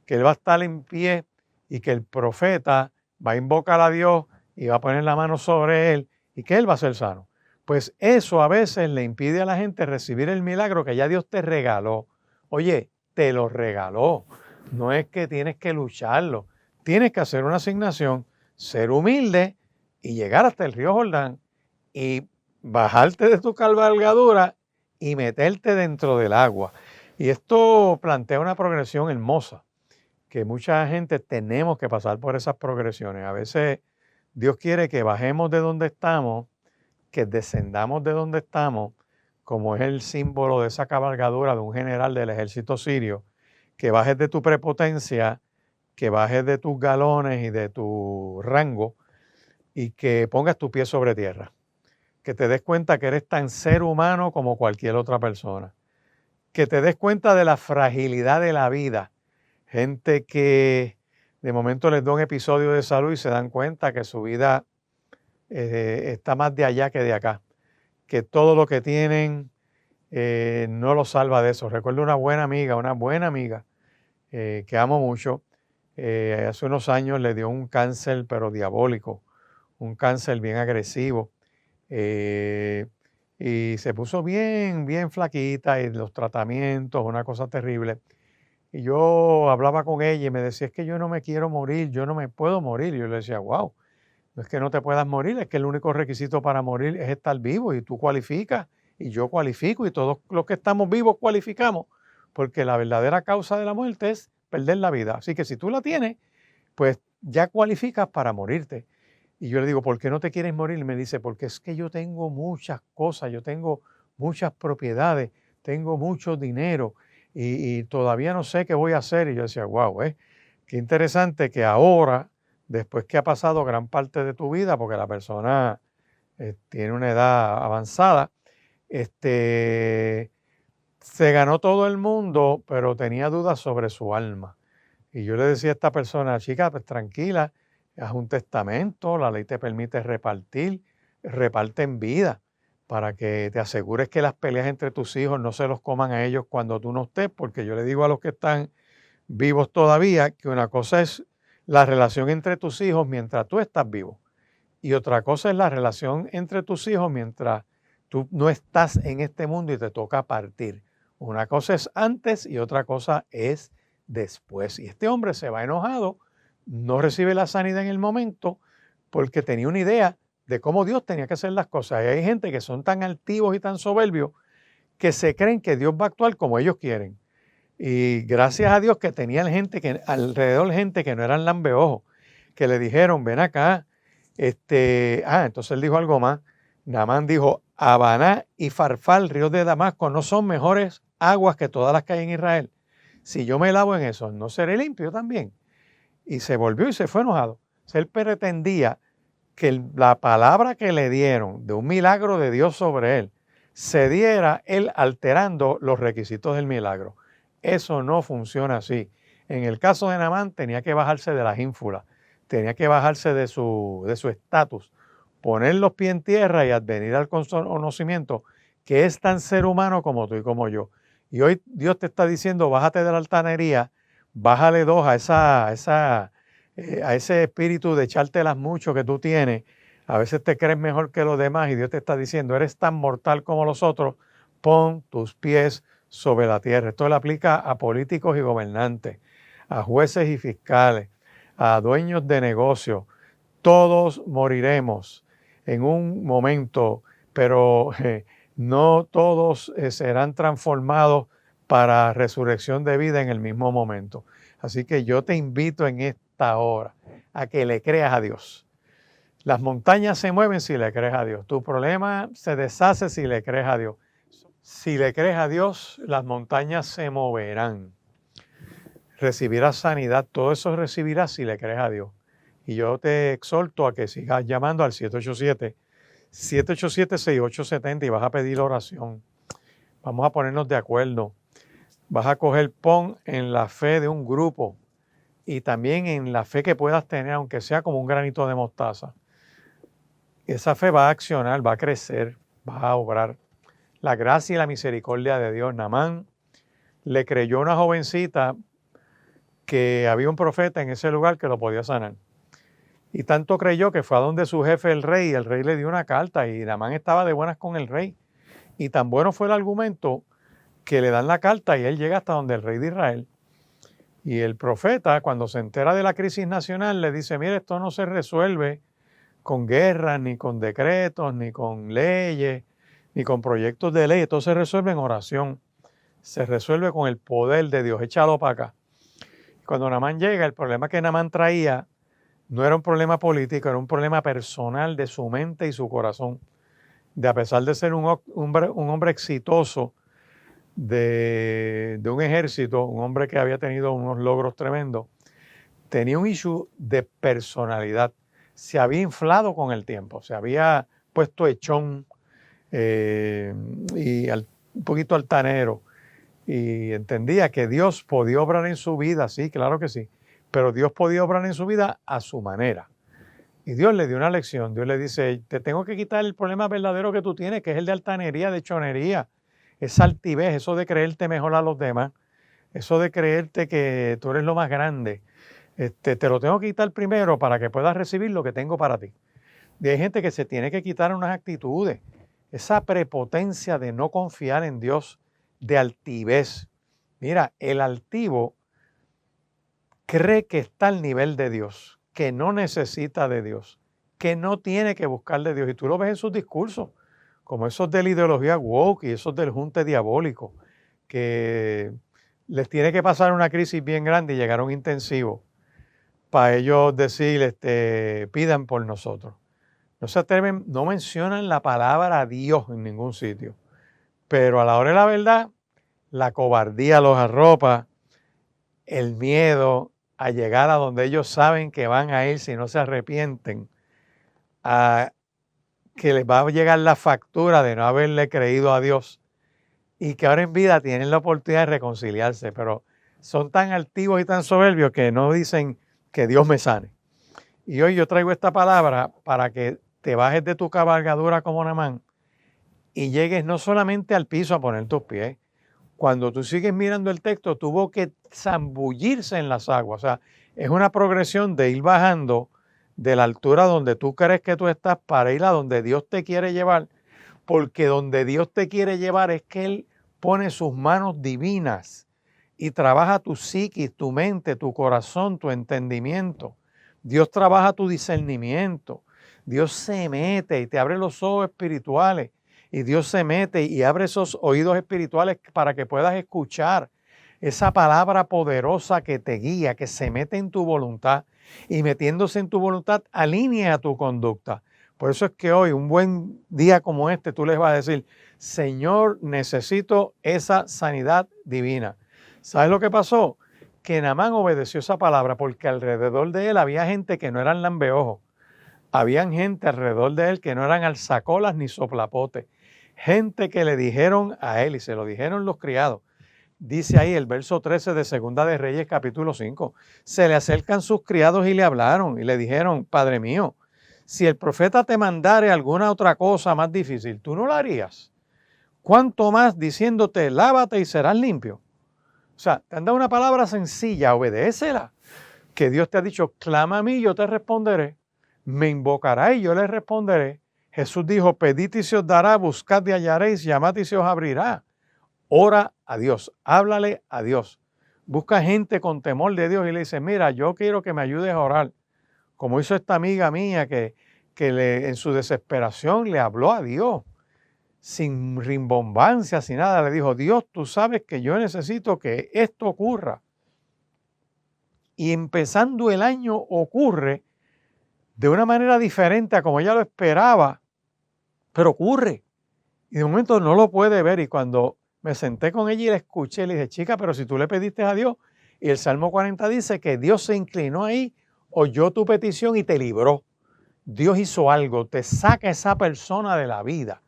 que él va a estar en pie y que el profeta va a invocar a Dios y va a poner la mano sobre él y que él va a ser sano. Pues eso a veces le impide a la gente recibir el milagro que ya Dios te regaló. Oye, te lo regaló. No es que tienes que lucharlo. Tienes que hacer una asignación, ser humilde y llegar hasta el río Jordán y bajarte de tu cabalgadura y meterte dentro del agua. Y esto plantea una progresión hermosa, que mucha gente tenemos que pasar por esas progresiones. A veces Dios quiere que bajemos de donde estamos, que descendamos de donde estamos, como es el símbolo de esa cabalgadura de un general del ejército sirio, que bajes de tu prepotencia, que bajes de tus galones y de tu rango y que pongas tu pie sobre tierra. Que te des cuenta que eres tan ser humano como cualquier otra persona. Que te des cuenta de la fragilidad de la vida. Gente que de momento les da un episodio de salud y se dan cuenta que su vida está más de allá que de acá. Que todo lo que tienen no los salva de eso. Recuerdo una buena amiga que amo mucho. Hace unos años le dio un cáncer, pero diabólico, un cáncer bien agresivo. Y se puso bien, bien flaquita y los tratamientos, una cosa terrible. Y yo hablaba con ella y me decía, es que yo no me quiero morir, yo no me puedo morir. Y yo le decía, wow, no es que no te puedas morir, es que el único requisito para morir es estar vivo y tú cualificas y yo cualifico y todos los que estamos vivos cualificamos, porque la verdadera causa de la muerte es perder la vida. Así que si tú la tienes, pues ya cualificas para morirte. Y yo le digo, ¿por qué no te quieres morir? Y me dice, porque es que yo tengo muchas cosas, yo tengo muchas propiedades, tengo mucho dinero y todavía no sé qué voy a hacer. Y yo decía, wow, qué interesante que ahora, después que ha pasado gran parte de tu vida, porque la persona tiene una edad avanzada, se ganó todo el mundo, pero tenía dudas sobre su alma. Y yo le decía a esta persona, chica, pues tranquila, haz un testamento, la ley te permite repartir, reparte en vida para que te asegures que las peleas entre tus hijos no se los coman a ellos cuando tú no estés, porque yo le digo a los que están vivos todavía que una cosa es la relación entre tus hijos mientras tú estás vivo y otra cosa es la relación entre tus hijos mientras tú no estás en este mundo y te toca partir. Una cosa es antes y otra cosa es después. Y este hombre se va enojado, no recibe la sanidad en el momento porque tenía una idea de cómo Dios tenía que hacer las cosas. Y hay gente que son tan altivos y tan soberbios que se creen que Dios va a actuar como ellos quieren. Y gracias a Dios que tenían alrededor gente que no eran lambeojos, que le dijeron, ven acá. Entonces él dijo algo más. Naamán dijo, Habaná y Farfal, ríos de Damasco, no son mejores aguas que todas las que hay en Israel. Si yo me lavo en eso, ¿no seré limpio también? Y se volvió y se fue enojado. Él pretendía que la palabra que le dieron de un milagro de Dios sobre él, se diera él alterando los requisitos del milagro. Eso no funciona así. En el caso de Naamán tenía que bajarse de las ínfulas, tenía que bajarse de su estatus, poner los pies en tierra y advenir al conocimiento que es tan ser humano como tú y como yo. Y hoy Dios te está diciendo, bájate de la altanería, bájale dos a ese espíritu de echártelas mucho que tú tienes. A veces te crees mejor que los demás y Dios te está diciendo, eres tan mortal como los otros, pon tus pies sobre la tierra. Esto le aplica a políticos y gobernantes, a jueces y fiscales, a dueños de negocios. Todos moriremos en un momento, pero no todos serán transformados para resurrección de vida en el mismo momento. Así que yo te invito en esta hora a que le creas a Dios. Las montañas se mueven si le crees a Dios. Tu problema se deshace si le crees a Dios. Si le crees a Dios, las montañas se moverán. Recibirás sanidad, todo eso recibirás si le crees a Dios. Y yo te exhorto a que sigas llamando al 787-787-6870 y vas a pedir oración. Vamos a ponernos de acuerdo. Vas a pon en la fe de un grupo y también en la fe que puedas tener, aunque sea como un granito de mostaza. Esa fe va a accionar, va a crecer, va a obrar. La gracia y la misericordia de Dios. Naamán le creyó a una jovencita que había un profeta en ese lugar que lo podía sanar. Y tanto creyó que fue a donde su jefe, el rey le dio una carta y Naamán estaba de buenas con el rey. Y tan bueno fue el argumento que le dan la carta y él llega hasta donde el rey de Israel. Y el profeta, cuando se entera de la crisis nacional, le dice, mire, esto no se resuelve con guerras, ni con decretos, ni con leyes, ni con proyectos de ley. Esto se resuelve en oración. Se resuelve con el poder de Dios. Échalo para acá. Cuando Naamán llega, el problema que Naamán traía no era un problema político, era un problema personal de su mente y su corazón. de a pesar de ser un hombre exitoso de un ejército, un hombre que había tenido unos logros tremendos, tenía un issue de personalidad. Se había inflado con el tiempo, se había puesto echón y un poquito altanero. Y entendía que Dios podía obrar en su vida, sí, claro que sí, pero Dios podía obrar en su vida a su manera. Y Dios le dio una lección. Dios le dice, te tengo que quitar el problema verdadero que tú tienes, que es el de altanería, de chonería, esa altivez, eso de creerte mejor a los demás, eso de creerte que tú eres lo más grande. Te lo tengo que quitar primero para que puedas recibir lo que tengo para ti. Y hay gente que se tiene que quitar unas actitudes, esa prepotencia de no confiar en Dios, de altivez. Mira, el altivo cree que está al nivel de Dios, que no necesita de Dios, que no tiene que buscar de Dios. Y tú lo ves en sus discursos, como esos de la ideología woke y esos del junte diabólico, que les tiene que pasar una crisis bien grande y llegar a un intensivo para ellos decir, pidan por nosotros. No se atreven, no mencionan la palabra Dios en ningún sitio. Pero a la hora de la verdad, la cobardía los arropa, el miedo a llegar a donde ellos saben que van a ir si no se arrepienten, a que les va a llegar la factura de no haberle creído a Dios y que ahora en vida tienen la oportunidad de reconciliarse, pero son tan altivos y tan soberbios que no dicen que Dios me sane. Y hoy yo traigo esta palabra para que te bajes de tu cabalgadura como Naamán y llegues no solamente al piso a poner tus pies. Cuando tú sigues mirando el texto, tuvo que zambullirse en las aguas. O sea, es una progresión de ir bajando de la altura donde tú crees que tú estás para ir a donde Dios te quiere llevar, porque donde Dios te quiere llevar es que Él pone sus manos divinas y trabaja tu psiquis, tu mente, tu corazón, tu entendimiento. Dios trabaja tu discernimiento. Dios se mete y te abre los ojos espirituales. Y Dios se mete y abre esos oídos espirituales para que puedas escuchar esa palabra poderosa que te guía, que se mete en tu voluntad y metiéndose en tu voluntad alinea tu conducta. Por eso es que hoy, un buen día como este, tú les vas a decir, Señor, necesito esa sanidad divina. ¿Sabes lo que pasó? Que Naamán obedeció esa palabra porque alrededor de él había gente que no eran lambeojos. Habían gente alrededor de él que no eran alzacolas ni soplapotes. Gente que le dijeron a él, y se lo dijeron los criados, dice ahí el verso 13 de Segunda de Reyes capítulo 5, se le acercan sus criados y le hablaron y le dijeron, Padre mío, si el profeta te mandare alguna otra cosa más difícil, ¿tú no la harías? ¿Cuánto más diciéndote, lávate y serás limpio? O sea, te han dado una palabra sencilla, obedécela. Que Dios te ha dicho, clama a mí y yo te responderé. Me invocará y yo le responderé. Jesús dijo, pedid y se os dará, buscad y hallaréis, llamad y se os abrirá. Ora a Dios, háblale a Dios. Busca gente con temor de Dios y le dice, mira, yo quiero que me ayudes a orar. Como hizo esta amiga mía que en su desesperación le habló a Dios, sin rimbombancia, sin nada. Le dijo, Dios, tú sabes que yo necesito que esto ocurra. Y empezando el año ocurre de una manera diferente a como ella lo esperaba, pero ocurre. Y de momento no lo puede ver. Y cuando me senté con ella y la escuché, le dije, chica, pero si tú le pediste a Dios, y el Salmo 40 dice que Dios se inclinó ahí, oyó tu petición y te libró. Dios hizo algo, te saca esa persona de la vida.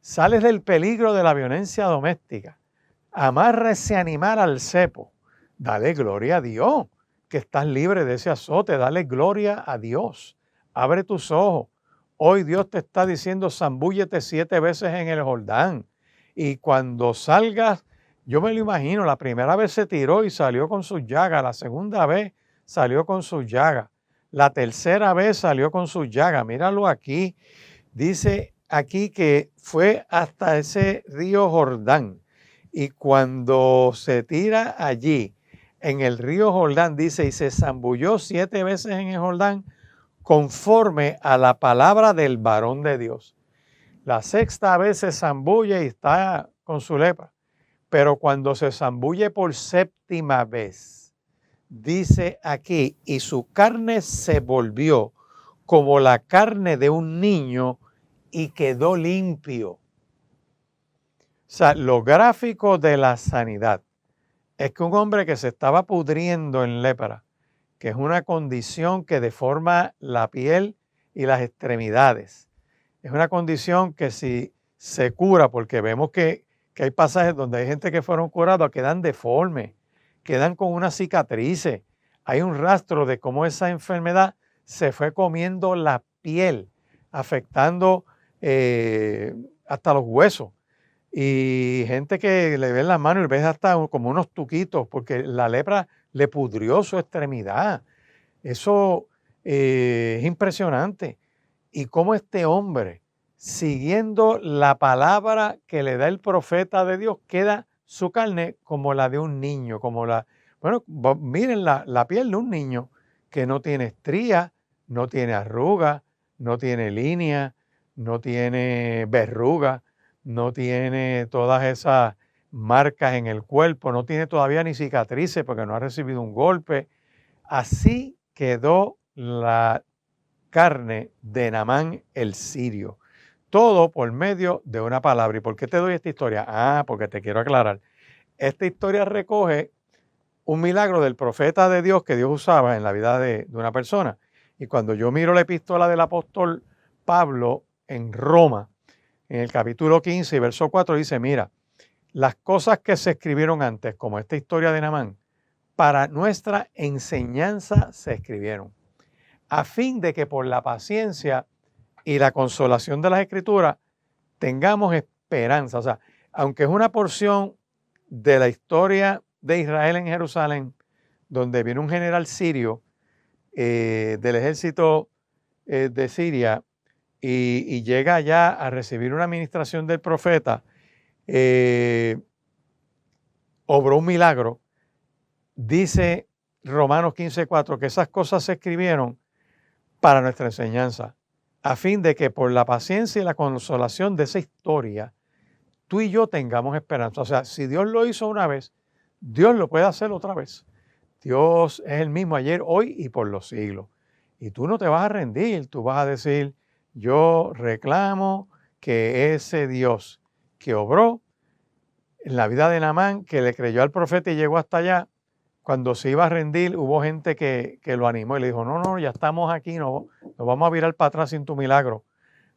Sales del peligro de la violencia doméstica. Amarra ese animal al cepo. Dale gloria a Dios, que estás libre de ese azote. Dale gloria a Dios. Abre tus ojos. Hoy Dios te está diciendo, zambúllete 7 veces en el Jordán. Y cuando salgas, yo me lo imagino, la primera vez se tiró y salió con sus llagas. La segunda vez salió con sus llagas. La tercera vez salió con sus llagas. Míralo aquí. Dice aquí que fue hasta ese río Jordán. Y cuando se tira allí, en el río Jordán, dice, y se zambulló 7 veces en el Jordán, conforme a la palabra del varón de Dios. La sexta vez se zambulle y está con su lepra. Pero cuando se zambulle por séptima vez, dice aquí, y su carne se volvió como la carne de un niño y quedó limpio. O sea, lo gráfico de la sanidad es que un hombre que se estaba pudriendo en lepra, que es una condición que deforma la piel y las extremidades, es una condición que si se cura, porque vemos que hay pasajes donde hay gente que fueron curados, quedan deformes, quedan con unas cicatrices. Hay un rastro de cómo esa enfermedad se fue comiendo la piel, afectando hasta los huesos. Y gente que le ven las manos y ves hasta como unos tuquitos, porque la lepra le pudrió su extremidad. Eso es impresionante. Y cómo este hombre, siguiendo la palabra que le da el profeta de Dios, queda su carne como la de un niño, miren la piel de un niño que no tiene estrías, no tiene arrugas, no tiene línea, no tiene verruga, no tiene todas esas marcas en el cuerpo, no tiene todavía ni cicatrices porque no ha recibido un golpe. Así quedó la carne de Naamán el sirio. Todo por medio de una palabra. ¿Y por qué te doy esta historia? Porque te quiero aclarar. Esta historia recoge un milagro del profeta de Dios que Dios usaba en la vida de una persona. Y cuando yo miro la epístola del apóstol Pablo en Roma, en el capítulo 15, verso 4, dice, mira, las cosas que se escribieron antes, como esta historia de Naamán, para nuestra enseñanza se escribieron, a fin de que por la paciencia y la consolación de las Escrituras tengamos esperanza. O sea, aunque es una porción de la historia de Israel en Jerusalén, donde viene un general sirio del ejército de Siria y llega allá a recibir una administración del profeta, obró un milagro. Dice Romanos 15:4 que esas cosas se escribieron para nuestra enseñanza, a fin de que por la paciencia y la consolación de esa historia, tú y yo tengamos esperanza. O sea, si Dios lo hizo una vez, Dios lo puede hacer otra vez. Dios es el mismo ayer, hoy y por los siglos. Y tú no te vas a rendir, tú vas a decir, yo reclamo que ese Dios que obró en la vida de Naamán, que le creyó al profeta y llegó hasta allá, cuando se iba a rendir, hubo gente que lo animó y le dijo, no, ya estamos aquí, no vamos a virar para atrás sin tu milagro.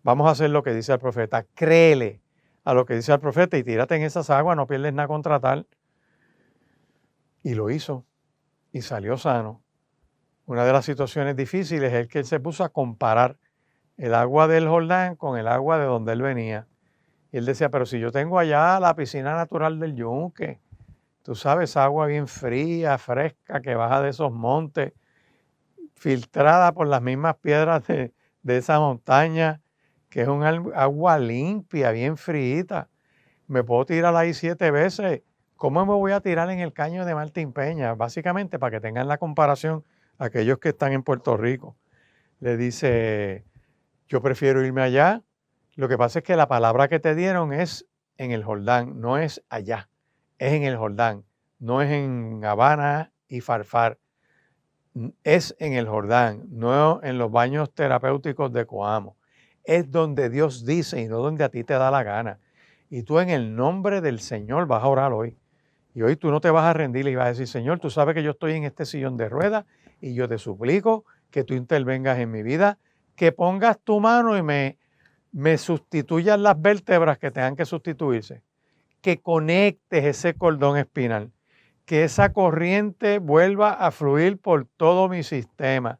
Vamos a hacer lo que dice el profeta. Créele a lo que dice el profeta y tírate en esas aguas, no pierdes nada contra tal. Y lo hizo y salió sano. Una de las situaciones difíciles es que él se puso a comparar el agua del Jordán con el agua de donde él venía. Y él decía, pero si yo tengo allá la piscina natural del Yunque, tú sabes, agua bien fría, fresca, que baja de esos montes, filtrada por las mismas piedras de esa montaña, que es un agua limpia, bien fríita. Me puedo tirar ahí 7 veces. ¿Cómo me voy a tirar en el caño de Martín Peña? Básicamente para que tengan la comparación aquellos que están en Puerto Rico. Le dice, yo prefiero irme allá. Lo que pasa es que la palabra que te dieron es en el Jordán, no es allá. Es en el Jordán, no es en Habana y Farfar. Es en el Jordán, no en los baños terapéuticos de Coamo. Es donde Dios dice y no donde a ti te da la gana. Y tú en el nombre del Señor vas a orar hoy. Y hoy tú no te vas a rendir y vas a decir, Señor, tú sabes que yo estoy en este sillón de ruedas y yo te suplico que tú intervengas en mi vida, que pongas tu mano y me sustituyas las vértebras que tengan que sustituirse, que conectes ese cordón espinal, que esa corriente vuelva a fluir por todo mi sistema,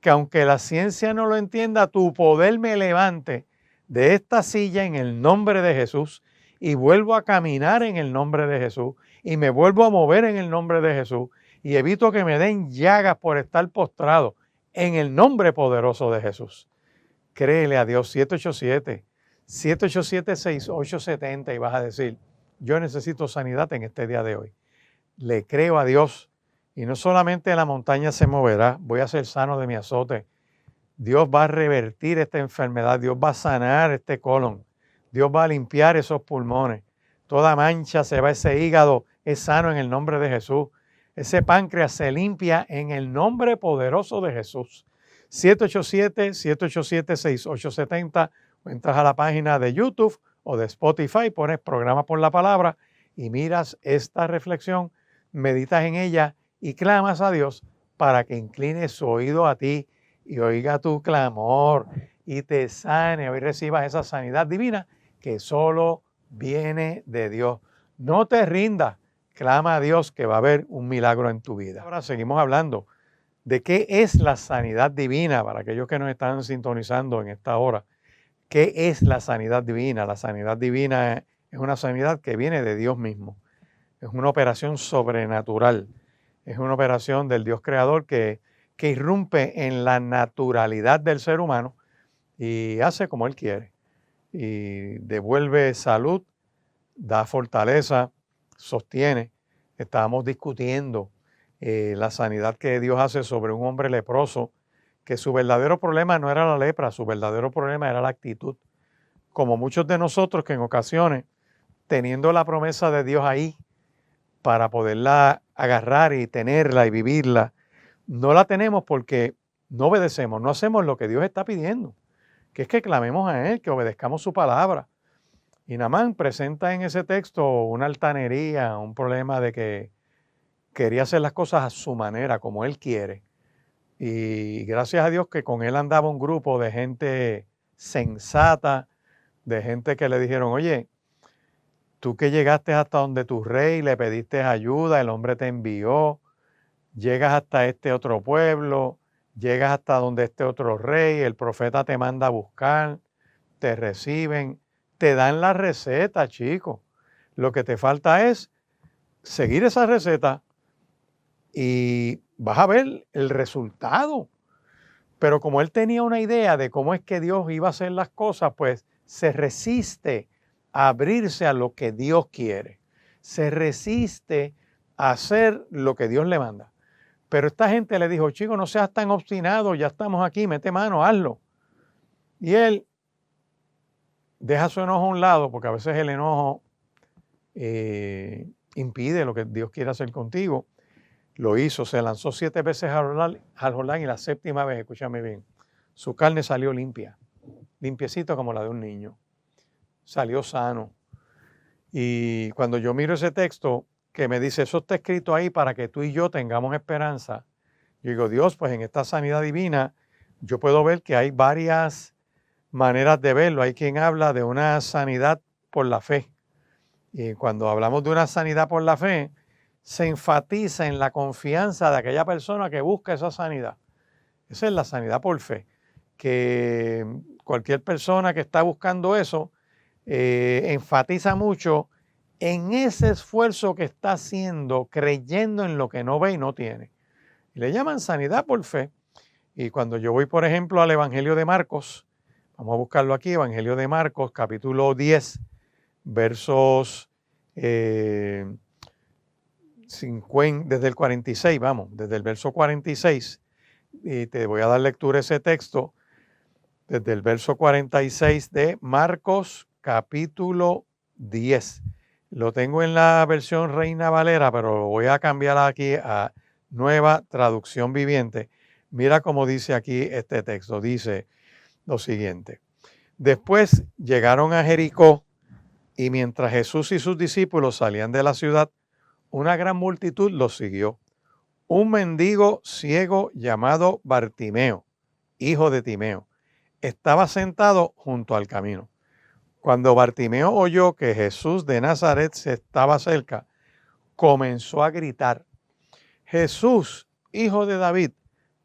que aunque la ciencia no lo entienda, tu poder me levante de esta silla en el nombre de Jesús y vuelvo a caminar en el nombre de Jesús y me vuelvo a mover en el nombre de Jesús y evito que me den llagas por estar postrado en el nombre poderoso de Jesús. Créele a Dios. 787-6870 y vas a decir, yo necesito sanidad en este día de hoy. Le creo a Dios y no solamente la montaña se moverá, voy a ser sano de mi azote. Dios va a revertir esta enfermedad, Dios va a sanar este colon, Dios va a limpiar esos pulmones. Toda mancha se va, ese hígado es sano en el nombre de Jesús. Ese páncreas se limpia en el nombre poderoso de Jesús. 787-787-6870, Entras a la página de YouTube o de Spotify, pones Programa por la Palabra y miras esta reflexión, meditas en ella y clamas a Dios para que incline su oído a ti y oiga tu clamor y te sane. Hoy recibas esa sanidad divina que solo viene de Dios. No te rindas, clama a Dios que va a haber un milagro en tu vida. Ahora seguimos hablando de qué es la sanidad divina para aquellos que nos están sintonizando en esta hora. ¿Qué es la sanidad divina? La sanidad divina es una sanidad que viene de Dios mismo. Es una operación sobrenatural. Es una operación del Dios creador que irrumpe en la naturalidad del ser humano y hace como Él quiere. Y devuelve salud, da fortaleza, sostiene. Estábamos discutiendo la sanidad que Dios hace sobre un hombre leproso, que su verdadero problema no era la lepra, su verdadero problema era la actitud. Como muchos de nosotros que en ocasiones, teniendo la promesa de Dios ahí para poderla agarrar y tenerla y vivirla, no la tenemos porque no obedecemos, no hacemos lo que Dios está pidiendo, que es que clamemos a Él, que obedezcamos su palabra. Y Naamán presenta en ese texto una altanería, un problema de que quería hacer las cosas a su manera, como Él quiere. Y gracias a Dios que con él andaba un grupo de gente sensata, de gente que le dijeron, oye, tú que llegaste hasta donde tu rey, le pediste ayuda, el hombre te envió, llegas hasta este otro pueblo, llegas hasta donde este otro rey, el profeta te manda a buscar, te reciben, te dan la receta, chico. Lo que te falta es seguir esa receta y vas a ver el resultado. Pero como él tenía una idea de cómo es que Dios iba a hacer las cosas, pues se resiste a abrirse a lo que Dios quiere. Se resiste a hacer lo que Dios le manda. Pero esta gente le dijo, chico, no seas tan obstinado, ya estamos aquí, mete mano, hazlo. Y él deja su enojo a un lado, porque a veces el enojo impide lo que Dios quiere hacer contigo. Lo hizo, se lanzó 7 veces al Jordán y la 7ª vez, escúchame bien, su carne salió limpia, limpiecito como la de un niño, salió sano. Y cuando yo miro ese texto que me dice, eso está escrito ahí para que tú y yo tengamos esperanza, yo digo, Dios, pues en esta sanidad divina yo puedo ver que hay varias maneras de verlo. Hay quien habla de una sanidad por la fe. Y cuando hablamos de una sanidad por la fe, se enfatiza en la confianza de aquella persona que busca esa sanidad. Esa es la sanidad por fe. Que cualquier persona que está buscando eso enfatiza mucho en ese esfuerzo que está haciendo, creyendo en lo que no ve y no tiene. Y le llaman sanidad por fe. Y cuando yo voy, por ejemplo, al Evangelio de Marcos, vamos a buscarlo aquí, Evangelio de Marcos, capítulo 10, versos 50, desde el 46, vamos, desde el verso 46, y te voy a dar lectura a ese texto, desde el verso 46 de Marcos capítulo 10. Lo tengo en la versión Reina Valera, pero lo voy a cambiar aquí a Nueva Traducción Viviente. Mira cómo dice aquí este texto, dice lo siguiente. Después llegaron a Jericó y mientras Jesús y sus discípulos salían de la ciudad, una gran multitud los siguió. Un mendigo ciego llamado Bartimeo, hijo de Timeo, estaba sentado junto al camino. Cuando Bartimeo oyó que Jesús de Nazaret se estaba cerca, comenzó a gritar, Jesús, hijo de David,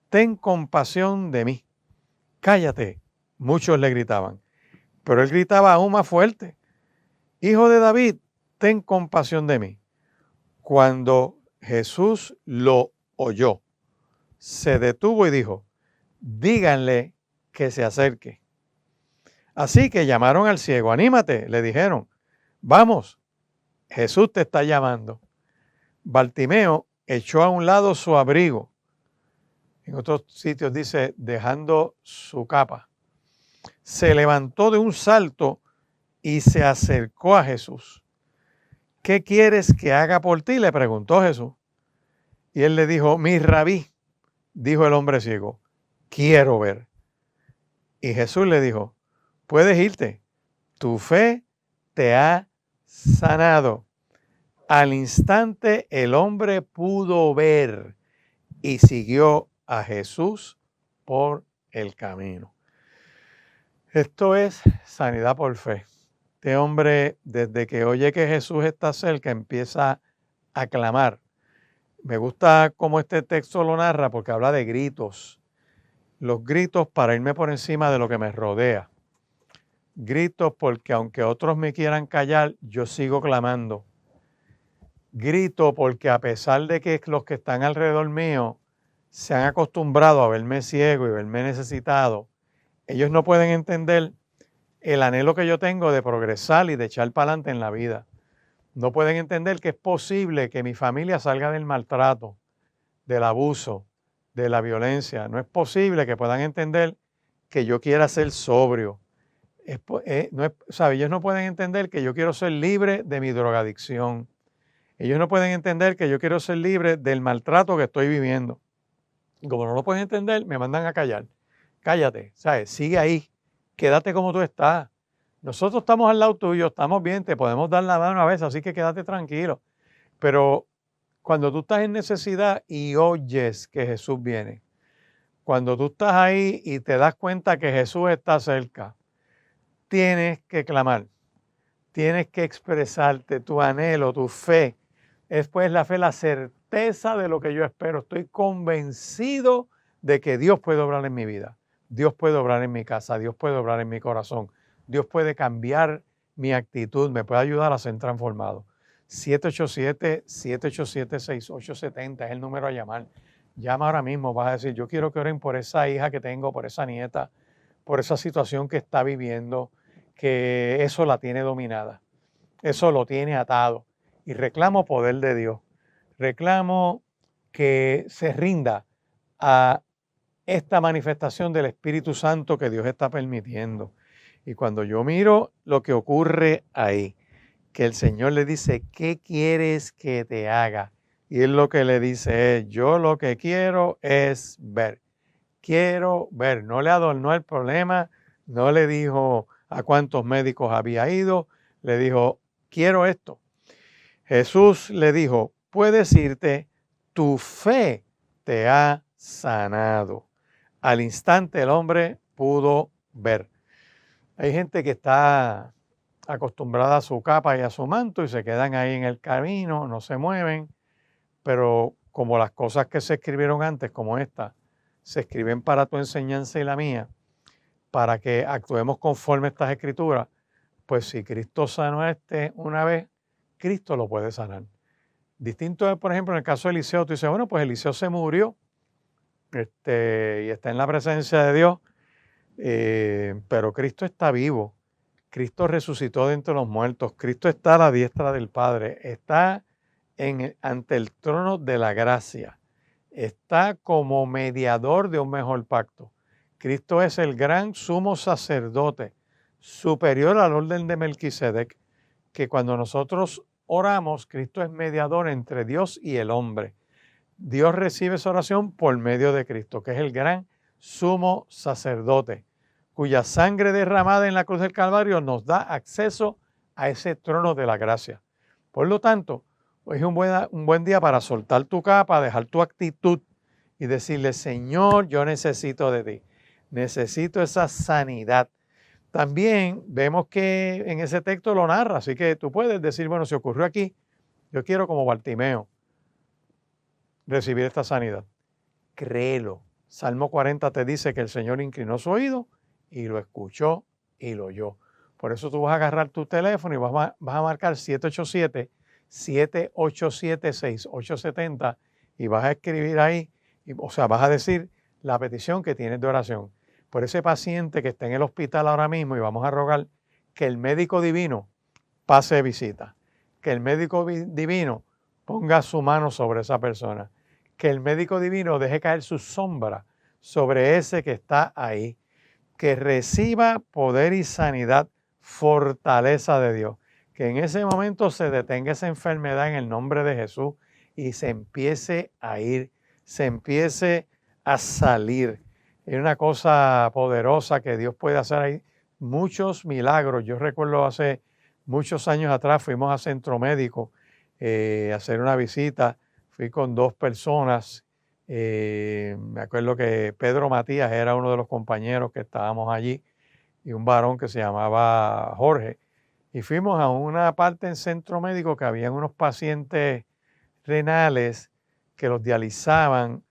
ten compasión de mí. Cállate, muchos le gritaban, pero él gritaba aún más fuerte, Hijo de David, ten compasión de mí. Cuando Jesús lo oyó, se detuvo y dijo, díganle que se acerque. Así que llamaron al ciego, anímate, le dijeron, vamos, Jesús te está llamando. Bartimeo echó a un lado su abrigo. En otros sitios dice, dejando su capa. Se levantó de un salto y se acercó a Jesús. ¿Qué quieres que haga por ti?, le preguntó Jesús. Y él le dijo, mi rabí, dijo el hombre ciego, quiero ver. Y Jesús le dijo, puedes irte. Tu fe te ha sanado. Al instante el hombre pudo ver y siguió a Jesús por el camino. Esto es sanidad por fe. Este hombre, desde que oye que Jesús está cerca, empieza a clamar. Me gusta cómo este texto lo narra porque habla de gritos. Los gritos para irme por encima de lo que me rodea. Gritos porque aunque otros me quieran callar, yo sigo clamando. Grito porque a pesar de que los que están alrededor mío se han acostumbrado a verme ciego y verme necesitado, ellos no pueden entender el anhelo que yo tengo de progresar y de echar para adelante en la vida. No pueden entender que es posible que mi familia salga del maltrato, del abuso, de la violencia. No es posible que puedan entender que yo quiera ser sobrio. Ellos no pueden entender que yo quiero ser libre de mi drogadicción. Ellos no pueden entender que yo quiero ser libre del maltrato que estoy viviendo. Y como no lo pueden entender, me mandan a callar. Cállate, ¿sabes? Sigue ahí. Quédate como tú estás. Nosotros estamos al lado tuyo, estamos bien, te podemos dar la mano a veces, así que quédate tranquilo. Pero cuando tú estás en necesidad y oyes que Jesús viene, cuando tú estás ahí y te das cuenta que Jesús está cerca, tienes que clamar, tienes que expresarte tu anhelo, tu fe. Es pues la fe, la certeza de lo que yo espero. Estoy convencido de que Dios puede obrar en mi vida. Dios puede obrar en mi casa, Dios puede obrar en mi corazón. Dios puede cambiar mi actitud, me puede ayudar a ser transformado. 787-787-6870 es el número a llamar. Llama ahora mismo, vas a decir, yo quiero que oren por esa hija que tengo, por esa nieta, por esa situación que está viviendo, que eso la tiene dominada, eso lo tiene atado. Y reclamo poder de Dios, reclamo que se rinda a esta manifestación del Espíritu Santo que Dios está permitiendo. Y cuando yo miro lo que ocurre ahí, que el Señor le dice, ¿qué quieres que te haga? Y él lo que le dice es, yo lo que quiero es ver. Quiero ver. No le adornó el problema, no le dijo a cuántos médicos había ido, le dijo, quiero esto. Jesús le dijo, puedes irte, tu fe te ha sanado. Al instante el hombre pudo ver. Hay gente que está acostumbrada a su capa y a su manto y se quedan ahí en el camino, no se mueven, pero como las cosas que se escribieron antes, como esta, se escriben para tu enseñanza y la mía, para que actuemos conforme a estas escrituras, pues si Cristo sanó a este una vez, Cristo lo puede sanar. Distinto es, por ejemplo, en el caso de Eliseo, tú dices, bueno, pues Eliseo se murió y está en la presencia de Dios, pero Cristo está vivo. Cristo resucitó de entre los muertos. Cristo está a la diestra del Padre. Está ante el trono de la gracia. Está como mediador de un mejor pacto. Cristo es el gran sumo sacerdote, superior al orden de Melquisedec, que cuando nosotros oramos, Cristo es mediador entre Dios y el hombre. Dios recibe esa oración por medio de Cristo, que es el gran sumo sacerdote, cuya sangre derramada en la cruz del Calvario nos da acceso a ese trono de la gracia. Por lo tanto, hoy es un buen día para soltar tu capa, dejar tu actitud y decirle, Señor, yo necesito de ti. Necesito esa sanidad. También vemos que en ese texto lo narra, así que tú puedes decir, bueno, si ocurrió aquí, yo quiero como Bartimeo recibir esta sanidad. Créelo. Salmo 40 te dice que el Señor inclinó su oído y lo escuchó y lo oyó. Por eso tú vas a agarrar tu teléfono y vas a marcar 787-787-6870 y vas a escribir ahí, vas a decir la petición que tienes de oración. Por ese paciente que está en el hospital ahora mismo y vamos a rogar que el médico divino pase de visita, que el médico divino ponga su mano sobre esa persona, que el médico divino deje caer su sombra sobre ese que está ahí, que reciba poder y sanidad, fortaleza de Dios, que en ese momento se detenga esa enfermedad en el nombre de Jesús y se empiece a ir, se empiece a salir. Es una cosa poderosa que Dios puede hacer ahí. muchos milagros. Yo recuerdo hace muchos años atrás fuimos a Centro Médico a hacer una visita. Fui con 2 personas. Me acuerdo que Pedro Matías era uno de los compañeros que estábamos allí y un varón que se llamaba Jorge. Y fuimos a una parte en Centro Médico que habían unos pacientes renales que los dializaban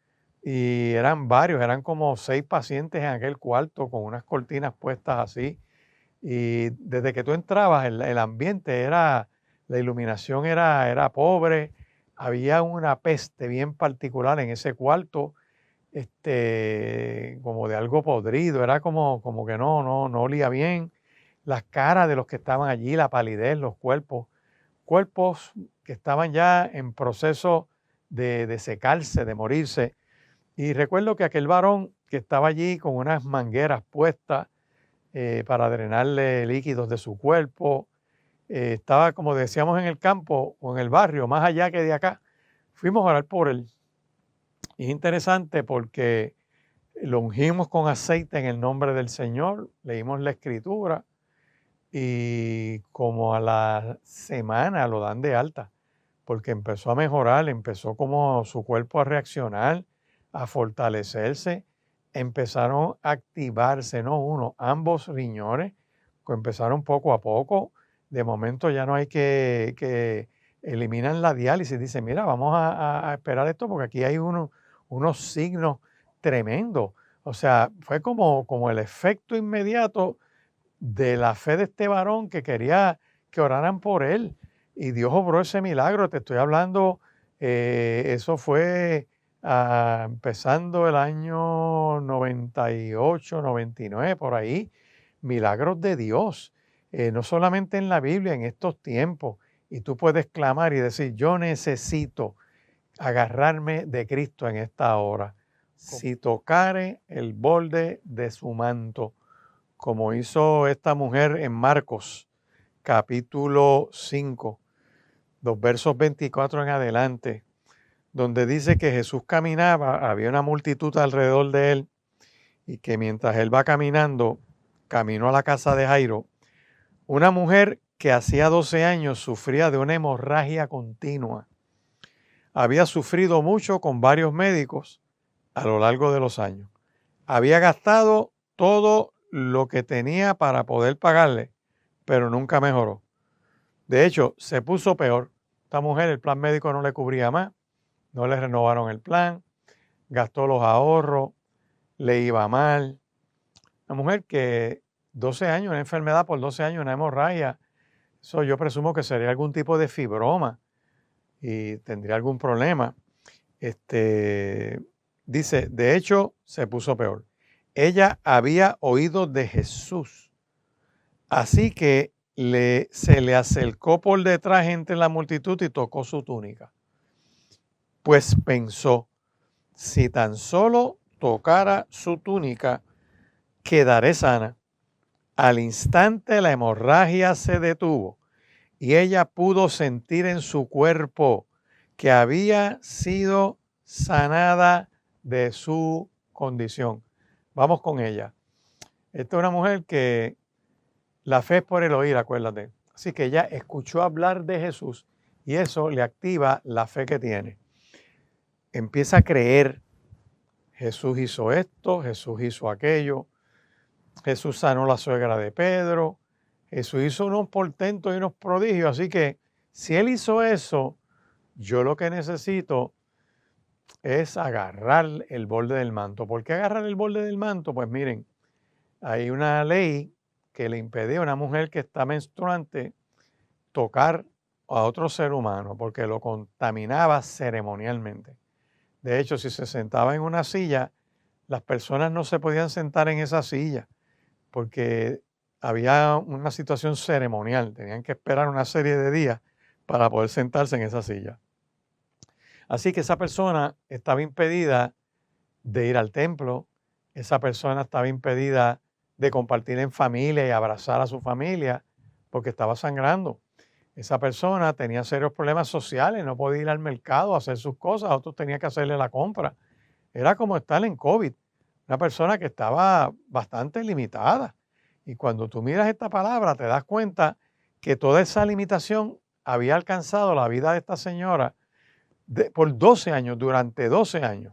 y eran varios, eran como 6 pacientes en aquel cuarto con unas cortinas puestas así. Y desde que tú entrabas, el ambiente era, la iluminación era pobre, había una peste bien particular en ese cuarto, como de algo podrido, era como que no olía bien. Las caras de los que estaban allí, la palidez, los cuerpos que estaban ya en proceso de secarse, de morirse. Y recuerdo que aquel varón que estaba allí con unas mangueras puestas para drenarle líquidos de su cuerpo, estaba, como decíamos, en el campo o en el barrio, más allá que de acá. Fuimos a orar por él. Y es interesante porque lo ungimos con aceite en el nombre del Señor, leímos la escritura y como a la semana lo dan de alta, porque empezó a mejorar, empezó como su cuerpo a reaccionar, a fortalecerse, empezaron a activarse, no uno, ambos riñones, que empezaron poco a poco. De momento ya no hay que eliminan la diálisis. Dicen, mira, vamos a esperar esto porque aquí hay unos signos tremendos. O sea, fue como el efecto inmediato de la fe de este varón que quería que oraran por él. Y Dios obró ese milagro. Te estoy hablando, eso fue empezando el año 98, 99, por ahí. Milagros de Dios, no solamente en la Biblia, en estos tiempos. Y tú puedes clamar y decir, yo necesito agarrarme de Cristo en esta hora. Si tocare el borde de su manto, como hizo esta mujer en Marcos, capítulo 5, los versos 24 en adelante, donde dice que Jesús caminaba, había una multitud alrededor de él, y que mientras él va caminando, caminó a la casa de Jairo, una mujer que hacía 12 años sufría de una hemorragia continua. Había sufrido mucho con varios médicos a lo largo de los años. Había gastado todo lo que tenía para poder pagarle, pero nunca mejoró. De hecho, se puso peor. Esta mujer, el plan médico no le cubría más, no le renovaron el plan, gastó los ahorros, le iba mal. Una mujer que 12 años, una enfermedad por 12 años, una hemorragia, eso yo presumo que sería algún tipo de fibroma y tendría algún problema. Dice, de hecho, se puso peor. Ella había oído de Jesús, así que se le acercó por detrás entre la multitud y tocó su túnica. Pues pensó, si tan solo tocara su túnica, quedaré sana. Al instante la hemorragia se detuvo y ella pudo sentir en su cuerpo que había sido sanada de su condición. Vamos con ella. Esta es una mujer que la fe es por el oír, acuérdate. Así que ella escuchó hablar de Jesús y eso le activa la fe que tiene. Empieza a creer. Jesús hizo esto, Jesús hizo aquello. Jesús sanó la suegra de Pedro. Jesús hizo unos portentos y unos prodigios. Así que si él hizo eso, yo lo que necesito es agarrar el borde del manto. ¿Por qué agarrar el borde del manto? Pues miren, hay una ley que le impedía a una mujer que está menstruante tocar a otro ser humano porque lo contaminaba ceremonialmente. De hecho, si se sentaba en una silla, las personas no se podían sentar en esa silla porque había una situación ceremonial. Tenían que esperar una serie de días para poder sentarse en esa silla. Así que esa persona estaba impedida de ir al templo, esa persona estaba impedida de compartir en familia y abrazar a su familia porque estaba sangrando. Esa persona tenía serios problemas sociales, no podía ir al mercado a hacer sus cosas, a otros tenía que hacerle la compra. Era como estar en COVID, una persona que estaba bastante limitada. Y cuando tú miras esta palabra, te das cuenta que toda esa limitación había alcanzado la vida de esta señora por 12 años, durante 12 años.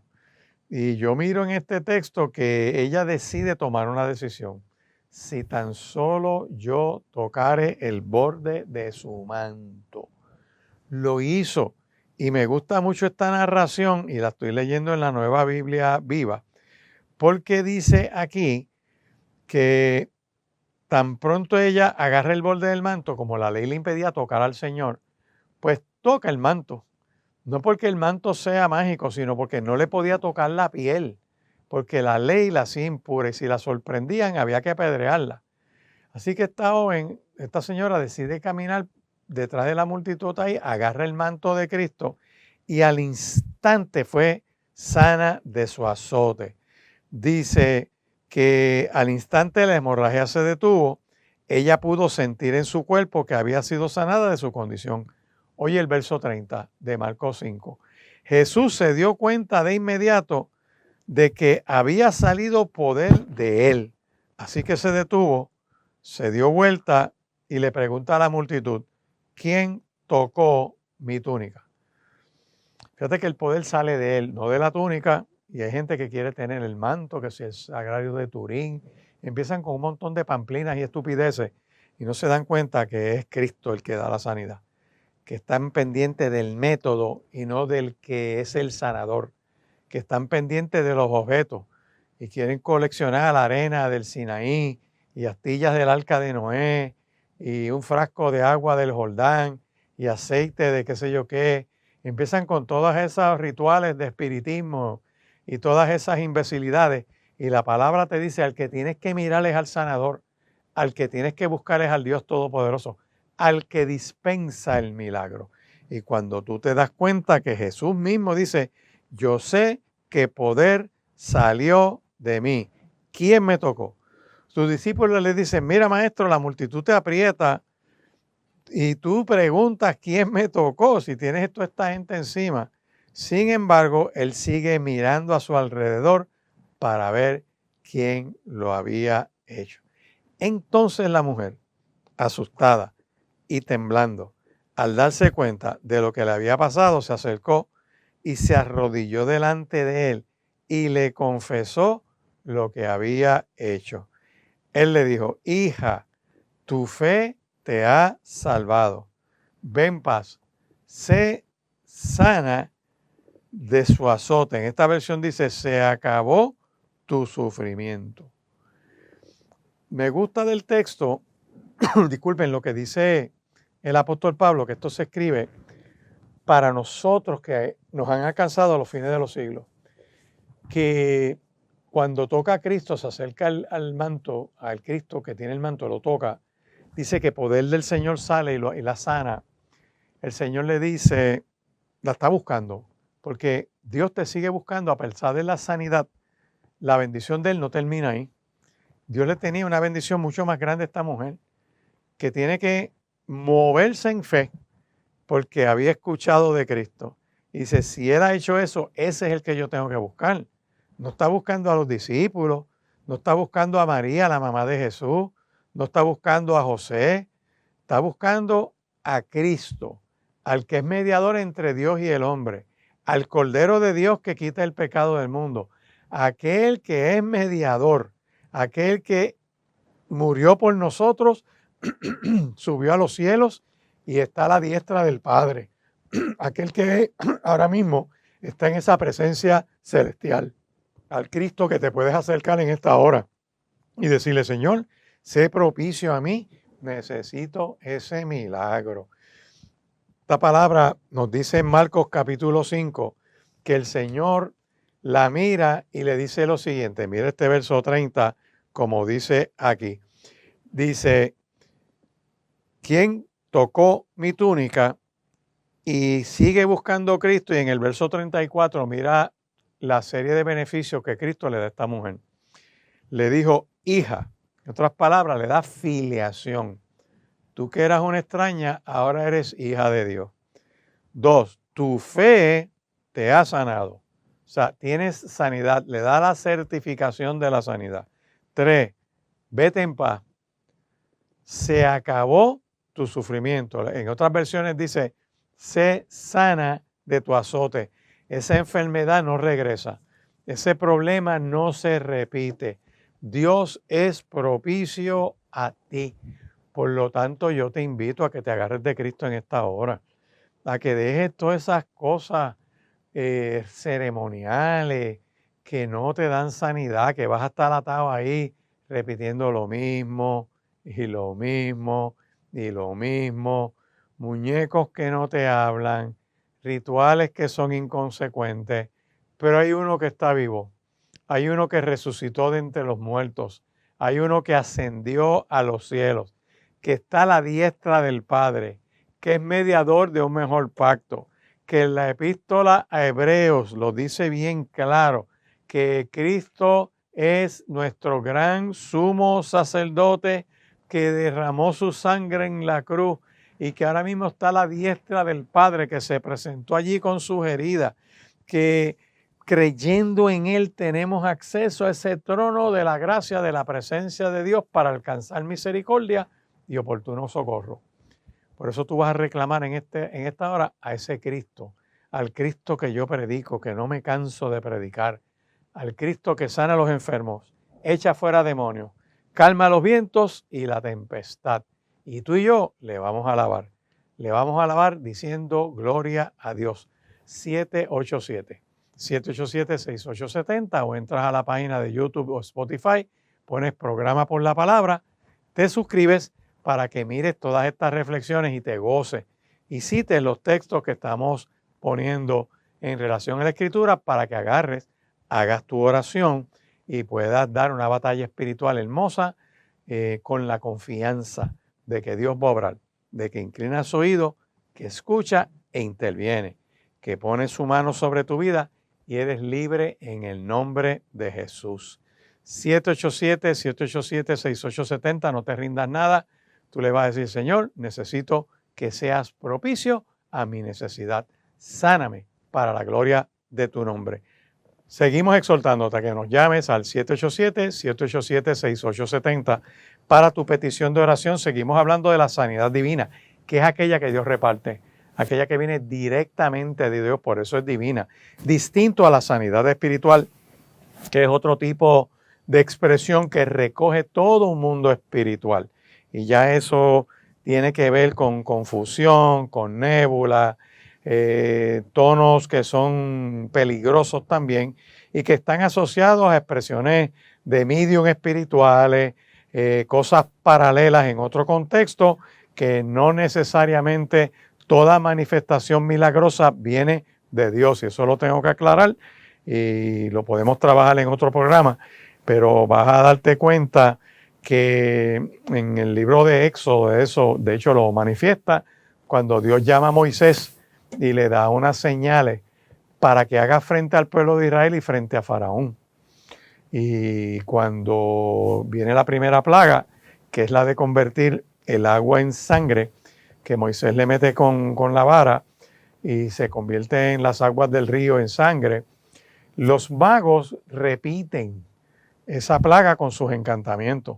Y yo miro en este texto que ella decide tomar una decisión. Si tan solo yo tocare el borde de su manto. Lo hizo. Y me gusta mucho esta narración y la estoy leyendo en la Nueva Biblia Viva, porque dice aquí que tan pronto ella agarra el borde del manto, como la ley le impedía tocar al Señor, pues toca el manto. No porque el manto sea mágico, sino porque no le podía tocar la piel, porque la ley la hacía impura y si la sorprendían había que apedrearla. Así que esta joven, esta señora decide caminar detrás de la multitud ahí, agarra el manto de Cristo y al instante fue sana de su azote. Dice que al instante la hemorragia se detuvo, ella pudo sentir en su cuerpo que había sido sanada de su condición. Oye el verso 30 de Marcos 5. Jesús se dio cuenta de inmediato de que había salido poder de él. Así que se detuvo, se dio vuelta y le pregunta a la multitud, ¿quién tocó mi túnica? Fíjate que el poder sale de él, no de la túnica. Y hay gente que quiere tener el manto, que si es sagrario de Turín. Empiezan con un montón de pamplinas y estupideces y no se dan cuenta que es Cristo el que da la sanidad, que están pendientes del método y no del que es el sanador, que están pendientes de los objetos y quieren coleccionar la arena del Sinaí y astillas del arca de Noé y un frasco de agua del Jordán y aceite de qué sé yo qué. Empiezan con todos esos rituales de espiritismo y todas esas imbecilidades. Y la palabra te dice, al que tienes que mirar es al sanador, al que tienes que buscar es al Dios Todopoderoso, al que dispensa el milagro. Y cuando tú te das cuenta que Jesús mismo dice, yo sé que poder salió de mí. ¿Quién me tocó? Sus discípulos le dicen, mira maestro, la multitud te aprieta y tú preguntas quién me tocó si tienes toda esta gente encima. Sin embargo, él sigue mirando a su alrededor para ver quién lo había hecho. Entonces la mujer, asustada y temblando, al darse cuenta de lo que le había pasado, se acercó y se arrodilló delante de él y le confesó lo que había hecho. Él le dijo, hija, tu fe te ha salvado. Ve en paz, sé sana de su azote. En esta versión dice, se acabó tu sufrimiento. Me gusta del texto, disculpen lo que dice el apóstol Pablo, que esto se escribe para nosotros que nos han alcanzado a los fines de los siglos, que cuando toca a Cristo, se acerca al manto, al Cristo que tiene el manto, lo toca, dice que poder del Señor sale y la sana. El Señor le dice, la está buscando, porque Dios te sigue buscando a pesar de la sanidad. La bendición de Él no termina ahí. Dios le tenía una bendición mucho más grande a esta mujer, que tiene que moverse en fe, porque había escuchado de Cristo. Y dice, si Él ha hecho eso, ese es el que yo tengo que buscar. No está buscando a los discípulos, no está buscando a María, la mamá de Jesús, no está buscando a José, está buscando a Cristo, al que es mediador entre Dios y el hombre, al Cordero de Dios que quita el pecado del mundo, aquel que es mediador, aquel que murió por nosotros, subió a los cielos y está a la diestra del Padre, aquel que ahora mismo está en esa presencia celestial, al Cristo que te puedes acercar en esta hora y decirle, Señor, sé propicio a mí, necesito ese milagro. Esta palabra nos dice en Marcos capítulo 5 que el Señor la mira y le dice lo siguiente, mira este verso 30 como dice aquí, dice, ¿quién tocó mi túnica? Y sigue buscando a Cristo y en el verso 34 mira la serie de beneficios que Cristo le da a esta mujer. Le dijo, hija, en otras palabras, le da filiación. Tú que eras una extraña, ahora eres hija de Dios. 2, tu fe te ha sanado. O sea, tienes sanidad, le da la certificación de la sanidad. 3, vete en paz, se acabó tu sufrimiento. En otras versiones dice, sé sana de tu azote. Esa enfermedad no regresa. Ese problema no se repite. Dios es propicio a ti. Por lo tanto, yo te invito a que te agarres de Cristo en esta hora, a que dejes todas esas cosas ceremoniales que no te dan sanidad, que vas a estar atado ahí repitiendo lo mismo y lo mismo y lo mismo, muñecos que no te hablan, rituales que son inconsecuentes, pero hay uno que está vivo, hay uno que resucitó de entre los muertos, hay uno que ascendió a los cielos, que está a la diestra del Padre, que es mediador de un mejor pacto, que en la epístola a Hebreos lo dice bien claro, que Cristo es nuestro gran sumo sacerdote que derramó su sangre en la cruz y que ahora mismo está a la diestra del Padre, que se presentó allí con sus heridas, que creyendo en Él tenemos acceso a ese trono de la gracia, de la presencia de Dios para alcanzar misericordia y oportuno socorro. Por eso tú vas a reclamar en esta hora a ese Cristo, al Cristo que yo predico, que no me canso de predicar, al Cristo que sana a los enfermos, echa fuera demonios, calma los vientos y la tempestad. Y tú y yo le vamos a alabar. Le vamos a alabar diciendo gloria a Dios. 787-6870 o entras a la página de YouTube o Spotify, pones programa por la palabra, te suscribes para que mires todas estas reflexiones y te goces y cites los textos que estamos poniendo en relación a la Escritura para que agarres, hagas tu oración y puedas dar una batalla espiritual hermosa con la confianza de que Dios va a obrar, de que inclina su oído, que escucha e interviene, que pone su mano sobre tu vida y eres libre en el nombre de Jesús. 787-787-6870, no te rindas nada. Tú le vas a decir, Señor, necesito que seas propicio a mi necesidad. Sáname para la gloria de tu nombre. Seguimos exhortándote a que nos llames al 787-787-6870 para tu petición de oración. Seguimos hablando de la sanidad divina, que es aquella que Dios reparte, aquella que viene directamente de Dios, por eso es divina. Distinto a la sanidad espiritual, que es otro tipo de expresión que recoge todo un mundo espiritual. Y ya eso tiene que ver con confusión, con nébula, tonos que son peligrosos también y que están asociados a expresiones de medium espirituales, cosas paralelas en otro contexto, que no necesariamente toda manifestación milagrosa viene de Dios. Y eso lo tengo que aclarar y lo podemos trabajar en otro programa, pero vas a darte cuenta que en el libro de Éxodo, de hecho lo manifiesta, cuando Dios llama a Moisés y le da unas señales para que haga frente al pueblo de Israel y frente a Faraón. Y cuando viene la primera plaga, que es la de convertir el agua en sangre, que Moisés le mete con la vara y se convierte en las aguas del río en sangre, los magos repiten esa plaga con sus encantamientos.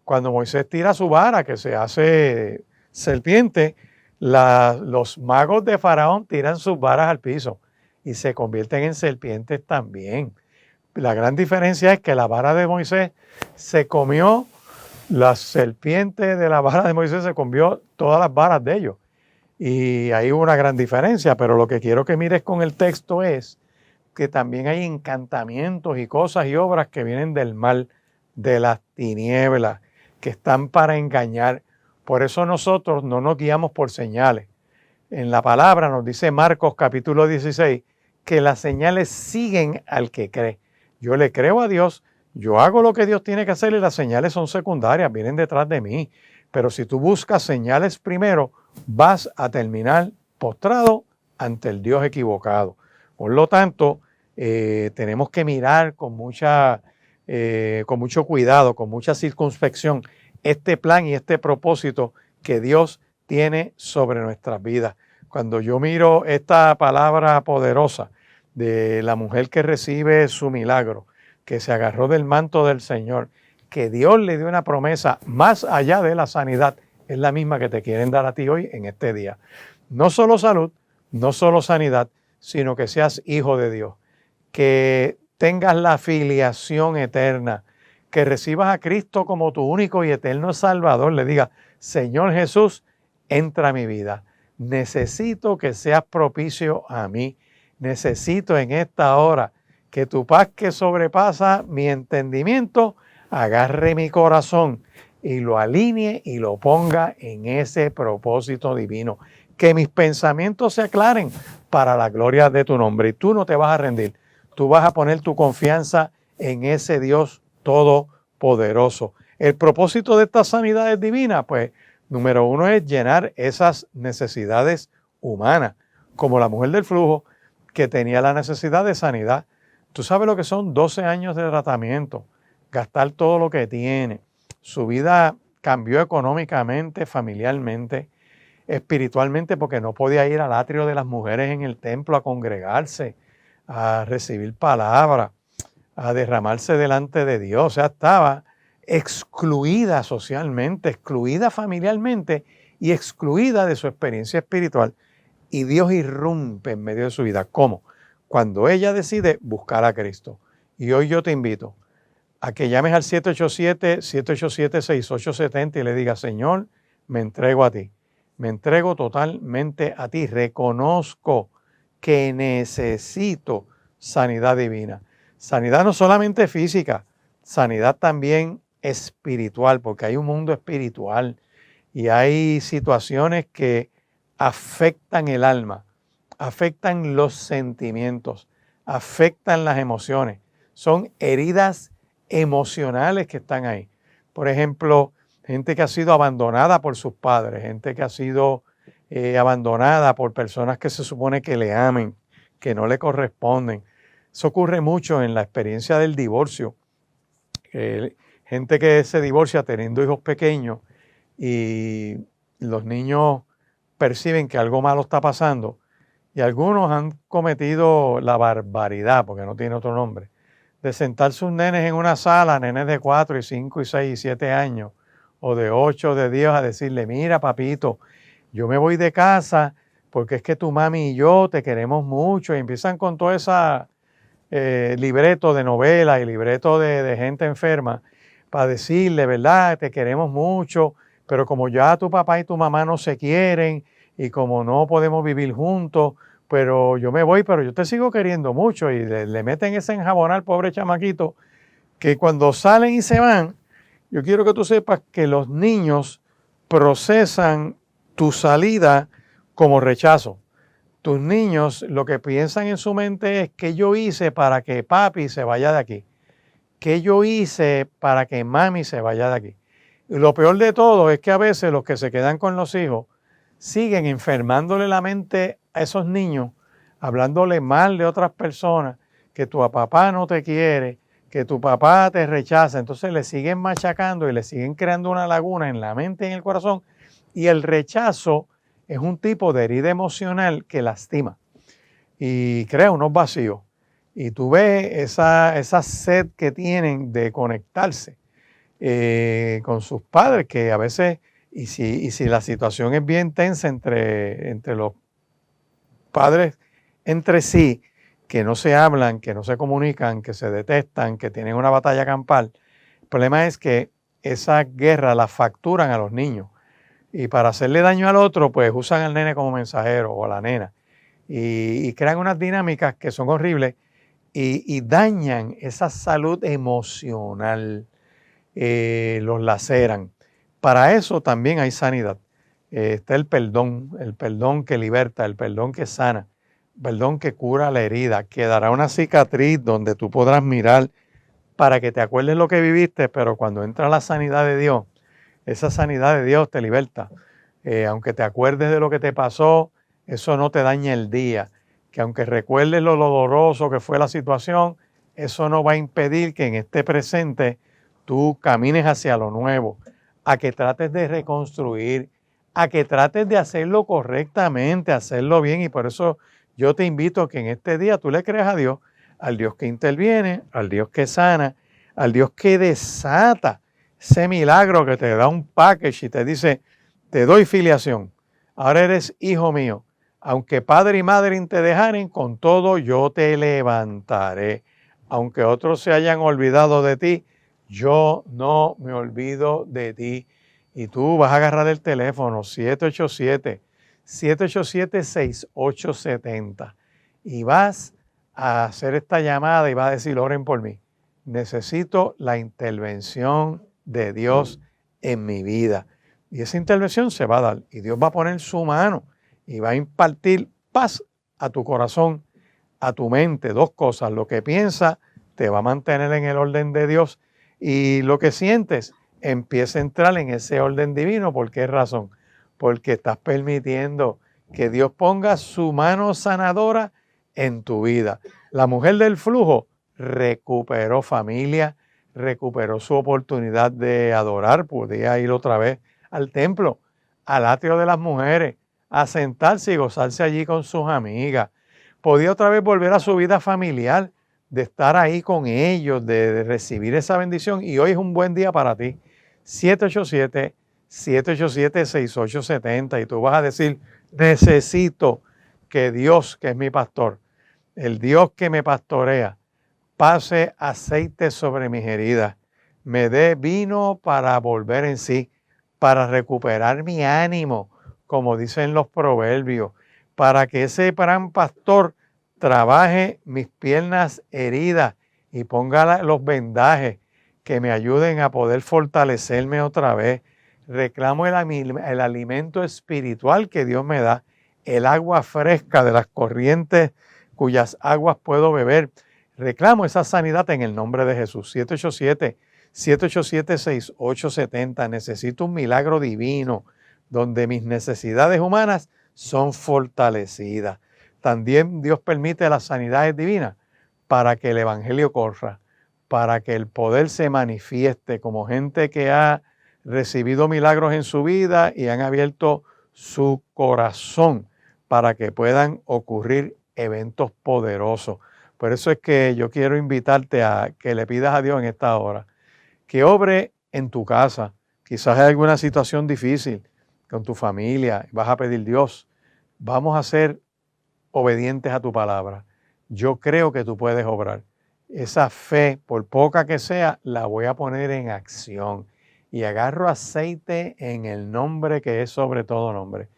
Cuando Moisés tira su vara, que se hace serpiente, los magos de Faraón tiran sus varas al piso y se convierten en serpientes también. La gran diferencia es que la vara de Moisés se comió, la serpiente de la vara de Moisés se comió todas las varas de ellos. Y hay una gran diferencia, pero lo que quiero que mires con el texto es que también hay encantamientos y cosas y obras que vienen del mal, de las tinieblas, que están para engañar. Por eso nosotros no nos guiamos por señales. En la palabra nos dice Marcos capítulo 16 que las señales siguen al que cree. Yo le creo a Dios, yo hago lo que Dios tiene que hacer y las señales son secundarias, vienen detrás de mí. Pero si tú buscas señales primero, vas a terminar postrado ante el Dios equivocado. Por lo tanto, tenemos que mirar con mucho cuidado, con mucha circunspección, este plan y este propósito que Dios tiene sobre nuestras vidas. Cuando yo miro esta palabra poderosa de la mujer que recibe su milagro, que se agarró del manto del Señor, que Dios le dio una promesa más allá de la sanidad, es la misma que te quieren dar a ti hoy en este día. No solo salud, no solo sanidad, sino que seas hijo de Dios, que tengas la filiación eterna, que recibas a Cristo como tu único y eterno Salvador, le digas, Señor Jesús, entra a mi vida. Necesito que seas propicio a mí. Necesito en esta hora que tu paz que sobrepasa mi entendimiento agarre mi corazón y lo alinee y lo ponga en ese propósito divino. Que mis pensamientos se aclaren para la gloria de tu nombre. Y tú no te vas a rendir. Tú vas a poner tu confianza en ese Dios todopoderoso. El propósito de estas sanidades divinas, pues, número uno es llenar esas necesidades humanas, como la mujer del flujo que tenía la necesidad de sanidad. Tú sabes lo que son 12 años de tratamiento, gastar todo lo que tiene. Su vida cambió económicamente, familiarmente, espiritualmente, porque no podía ir al atrio de las mujeres en el templo a congregarse, a recibir palabra, a derramarse delante de Dios. O sea, estaba excluida socialmente, excluida familiarmente y excluida de su experiencia espiritual. Y Dios irrumpe en medio de su vida. ¿Cómo? Cuando ella decide buscar a Cristo. Y hoy yo te invito a que llames al 787-787-6870 y le digas, Señor, me entrego a ti. Me entrego totalmente a ti. Reconozco que necesito sanidad divina. Sanidad no solamente física, sanidad también espiritual, porque hay un mundo espiritual y hay situaciones que afectan el alma, afectan los sentimientos, afectan las emociones. Son heridas emocionales que están ahí. Por ejemplo, gente que ha sido abandonada por sus padres, gente que ha sido abandonada por personas que se supone que le amen, que no le corresponden. Eso ocurre mucho en la experiencia del divorcio. Gente que se divorcia teniendo hijos pequeños y los niños perciben que algo malo está pasando y algunos han cometido la barbaridad, porque no tiene otro nombre, de sentar sus nenes en una sala, nenes de 4 y 5 y 6 y 7 años, o de 8 o de 10, a decirle, mira papito, yo me voy de casa porque es que tu mami y yo te queremos mucho, y empiezan con todo ese libreto de novela y libreto de gente enferma para decirle, ¿verdad? Te queremos mucho, pero como ya tu papá y tu mamá no se quieren y como no podemos vivir juntos, pero yo me voy, pero yo te sigo queriendo mucho, y le meten ese enjabón al pobre chamaquito, que cuando salen y se van, yo quiero que tú sepas que los niños procesan tu salida como rechazo. Tus niños lo que piensan en su mente es qué yo hice para que papi se vaya de aquí, qué yo hice para que mami se vaya de aquí. Y lo peor de todo es que a veces los que se quedan con los hijos siguen enfermándole la mente a esos niños, hablándole mal de otras personas, que tu papá no te quiere, que tu papá te rechaza. Entonces le siguen machacando y le siguen creando una laguna en la mente y en el corazón. Y el rechazo es un tipo de herida emocional que lastima y crea unos vacíos. Y tú ves esa sed que tienen de conectarse con sus padres, que a veces, y si la situación es bien tensa entre los padres entre sí, que no se hablan, que no se comunican, que se detestan, que tienen una batalla campal, el problema es que esa guerra la facturan a los niños. Y para hacerle daño al otro, pues usan al nene como mensajero o a la nena. Y crean unas dinámicas que son horribles y dañan esa salud emocional, los laceran. Para eso también hay sanidad. Está el perdón que liberta, el perdón que sana, el perdón que cura la herida, que dará una cicatriz donde tú podrás mirar para que te acuerdes lo que viviste, pero cuando entra la sanidad de Dios, esa sanidad de Dios te liberta. Aunque te acuerdes de lo que te pasó, eso no te daña el día. Que aunque recuerdes lo doloroso que fue la situación, eso no va a impedir que en este presente tú camines hacia lo nuevo, a que trates de reconstruir, a que trates de hacerlo correctamente, hacerlo bien. Y por eso yo te invito a que en este día tú le creas a Dios, al Dios que interviene, al Dios que sana, al Dios que desata ese milagro, que te da un package y te dice, te doy filiación, ahora eres hijo mío. Aunque padre y madre te dejaren, con todo yo te levantaré. Aunque otros se hayan olvidado de ti, yo no me olvido de ti. Y tú vas a agarrar el teléfono 787-787-6870 y vas a hacer esta llamada y vas a decir, oren por mí. Necesito la intervención de Dios en mi vida. Y esa intervención se va a dar y Dios va a poner su mano y va a impartir paz a tu corazón, a tu mente. Dos cosas: lo que piensas te va a mantener en el orden de Dios y lo que sientes empieza a entrar en ese orden divino. ¿Por qué razón? Porque estás permitiendo que Dios ponga su mano sanadora en tu vida. La mujer del flujo recuperó familia, recuperó su oportunidad de adorar, podía ir otra vez al templo, al atrio de las mujeres, a sentarse y gozarse allí con sus amigas. Podía otra vez volver a su vida familiar, de estar ahí con ellos, de recibir esa bendición. Y hoy es un buen día para ti. 787-787-6870 y tú vas a decir, necesito que Dios, que es mi pastor, el Dios que me pastorea, pase aceite sobre mis heridas, me dé vino para volver en sí, para recuperar mi ánimo, como dicen los proverbios, para que ese gran pastor trabaje mis piernas heridas y ponga los vendajes que me ayuden a poder fortalecerme otra vez. Reclamo el alimento espiritual que Dios me da, el agua fresca de las corrientes cuyas aguas puedo beber. Reclamo esa sanidad en el nombre de Jesús. 787-787-6870. Necesito un milagro divino donde mis necesidades humanas son fortalecidas. También Dios permite las sanidades divinas para que el evangelio corra, para que el poder se manifieste como gente que ha recibido milagros en su vida y han abierto su corazón para que puedan ocurrir eventos poderosos. Por eso es que yo quiero invitarte a que le pidas a Dios en esta hora que obre en tu casa. Quizás hay alguna situación difícil con tu familia. Vas a pedir, Dios, vamos a ser obedientes a tu palabra. Yo creo que tú puedes obrar. Esa fe, por poca que sea, la voy a poner en acción. Y agarro aceite en el nombre que es sobre todo nombre.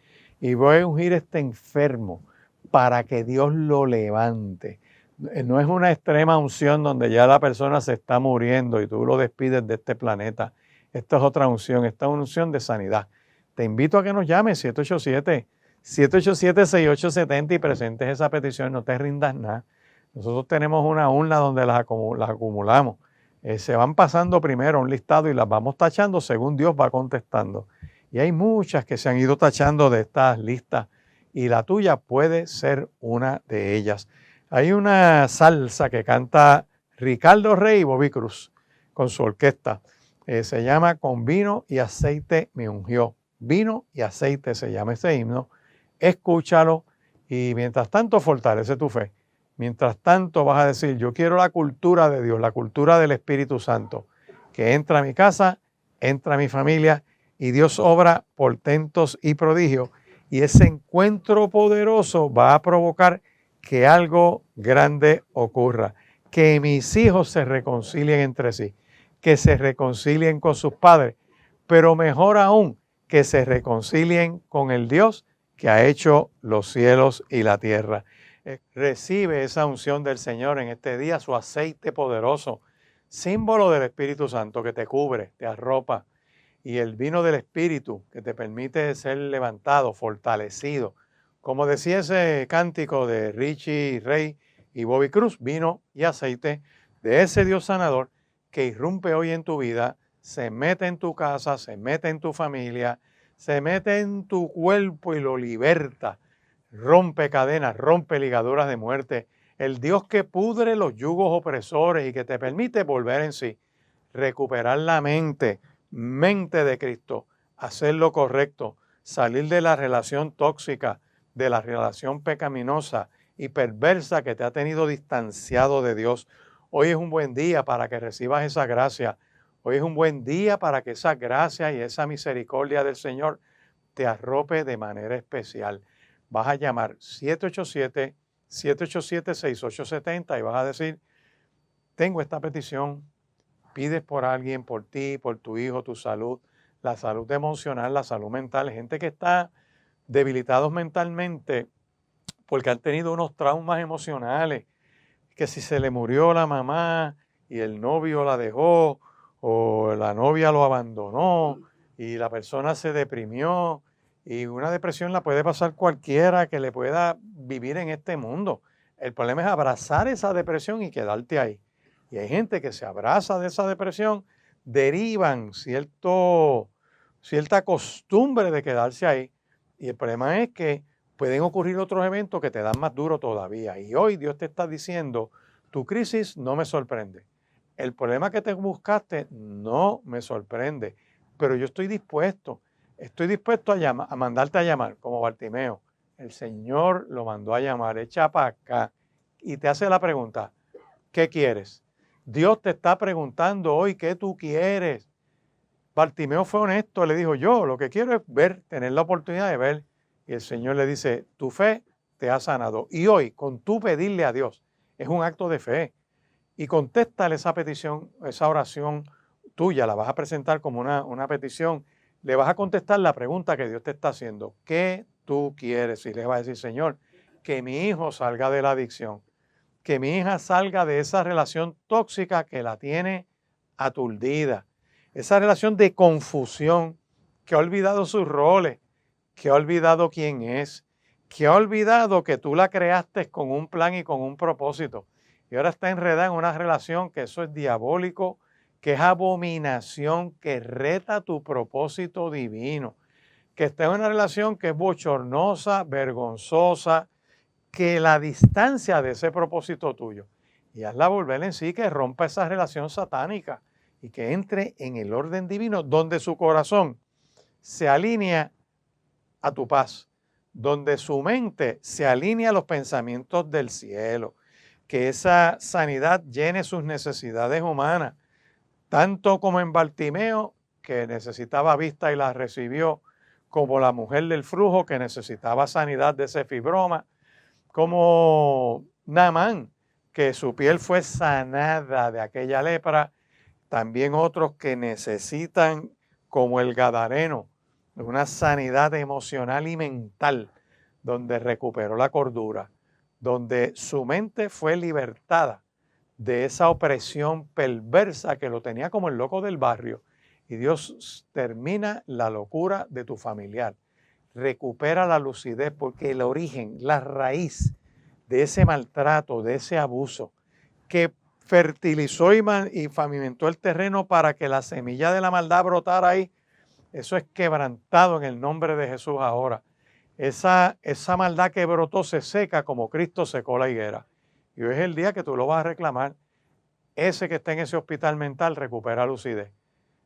Y voy a ungir este enfermo para que Dios lo levante. No es una extrema unción donde ya la persona se está muriendo y tú lo despides de este planeta. Esta es otra unción, esta es una unción de sanidad. Te invito a que nos llames 787-787-6870 y presentes esa petición, no te rindas nada. Nosotros tenemos una urna donde las acumulamos. Se van pasando primero un listado y las vamos tachando según Dios va contestando. Y hay muchas que se han ido tachando de estas listas y la tuya puede ser una de ellas. Hay una salsa que canta Ricardo Rey y Bobby Cruz con su orquesta. Se llama Con vino y aceite me ungió. Vino y aceite se llama ese himno. Escúchalo y mientras tanto fortalece tu fe. Mientras tanto vas a decir, yo quiero la cultura de Dios, la cultura del Espíritu Santo, que entra a mi casa, entra a mi familia y Dios obra portentos y prodigios. Y ese encuentro poderoso va a provocar que algo grande ocurra, que mis hijos se reconcilien entre sí, que se reconcilien con sus padres, pero mejor aún, que se reconcilien con el Dios que ha hecho los cielos y la tierra. Recibe esa unción del Señor en este día, su aceite poderoso, símbolo del Espíritu Santo que te cubre, te arropa, y el vino del Espíritu que te permite ser levantado, fortalecido. Como decía ese cántico de Richie Rey y Bobby Cruz, vino y aceite de ese Dios sanador que irrumpe hoy en tu vida, se mete en tu casa, se mete en tu familia, se mete en tu cuerpo y lo liberta. Rompe cadenas, rompe ligaduras de muerte. El Dios que pudre los yugos opresores y que te permite volver en sí, recuperar la mente de Cristo, hacer lo correcto, salir de la relación tóxica, de la relación pecaminosa y perversa que te ha tenido distanciado de Dios. Hoy es un buen día para que recibas esa gracia. Hoy es un buen día para que esa gracia y esa misericordia del Señor te arrope de manera especial. Vas a llamar 787-787-6870 y vas a decir, tengo esta petición, pides por alguien, por ti, por tu hijo, tu salud, la salud emocional, la salud mental, gente que está debilitados mentalmente porque han tenido unos traumas emocionales, que si se le murió la mamá y el novio la dejó o la novia lo abandonó y la persona se deprimió, y una depresión la puede pasar cualquiera que le pueda vivir en este mundo. El problema es abrazar esa depresión y quedarte ahí. Y hay gente que se abraza de esa depresión, derivan cierta costumbre de quedarse ahí. Y el problema es que pueden ocurrir otros eventos que te dan más duro todavía. Y hoy Dios te está diciendo, tu crisis no me sorprende. El problema que te buscaste no me sorprende. Pero yo estoy dispuesto a mandarte a llamar, como Bartimeo. El Señor lo mandó a llamar, echa para acá. Y te hace la pregunta, ¿qué quieres? Dios te está preguntando hoy, ¿qué tú quieres? Bartimeo fue honesto, le dijo, yo lo que quiero es ver, tener la oportunidad de ver. Y el Señor le dice, tu fe te ha sanado. Y hoy, con tu pedirle a Dios, es un acto de fe. Y contéstale esa petición, esa oración tuya, la vas a presentar como una petición. Le vas a contestar la pregunta que Dios te está haciendo. ¿Qué tú quieres? Y le vas a decir, Señor, que mi hijo salga de la adicción, que mi hija salga de esa relación tóxica que la tiene aturdida, esa relación de confusión, que ha olvidado sus roles, que ha olvidado quién es, que ha olvidado que tú la creaste con un plan y con un propósito. Y ahora está enredada en una relación que eso es diabólico, que es abominación, que reta tu propósito divino, que está en una relación que es bochornosa, vergonzosa, que la distancia de ese propósito tuyo. Y hazla volver en sí, que rompa esa relación satánica y que entre en el orden divino donde su corazón se alinea a tu paz, donde su mente se alinea a los pensamientos del cielo, que esa sanidad llene sus necesidades humanas, tanto como en Bartimeo, que necesitaba vista y la recibió, como la mujer del flujo, que necesitaba sanidad de ese fibroma, como Naamán, que su piel fue sanada de aquella lepra, también otros que necesitan, como el gadareno, una sanidad emocional y mental, donde recuperó la cordura, donde su mente fue libertada de esa opresión perversa que lo tenía como el loco del barrio. Y Dios termina la locura de tu familiar. Recupera la lucidez, porque el origen, la raíz de ese maltrato, de ese abuso, que fertilizó y pavimentó el terreno para que la semilla de la maldad brotara ahí, eso es quebrantado en el nombre de Jesús ahora. Esa maldad que brotó se seca como Cristo secó la higuera. Y hoy es el día que tú lo vas a reclamar. Ese que está en ese hospital mental recupera lucidez,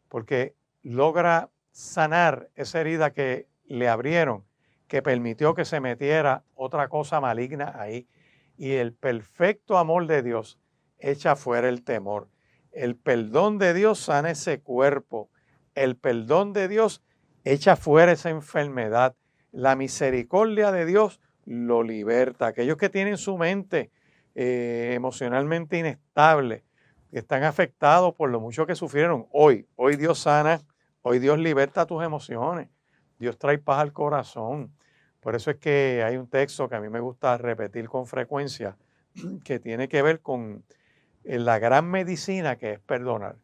porque logra sanar esa herida que le abrieron, que permitió que se metiera otra cosa maligna ahí. Y el perfecto amor de Dios echa fuera el temor. El perdón de Dios sana ese cuerpo. El perdón de Dios echa fuera esa enfermedad. La misericordia de Dios lo liberta. Aquellos que tienen su mente emocionalmente inestable, que están afectados por lo mucho que sufrieron, hoy Dios sana, hoy Dios liberta tus emociones. Dios trae paz al corazón. Por eso es que hay un texto que a mí me gusta repetir con frecuencia, que tiene que ver con la gran medicina que es perdonar.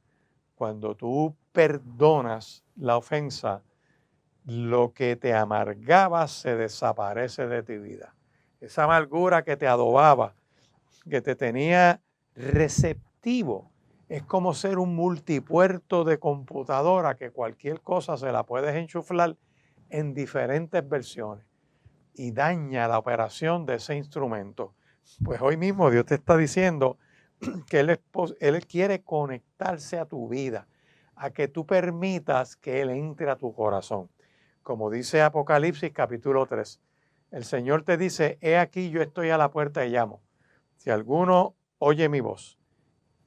Cuando tú perdonas la ofensa, lo que te amargaba se desaparece de tu vida. Esa amargura que te adobaba, que te tenía receptivo, es como ser un multipuerto de computadora que cualquier cosa se la puedes enchuflar en diferentes versiones y daña la operación de ese instrumento. Pues hoy mismo Dios te está diciendo que Él quiere conectarse a tu vida, a que tú permitas que Él entre a tu corazón. Como dice Apocalipsis capítulo 3, el Señor te dice, he aquí yo estoy a la puerta y llamo. Si alguno oye mi voz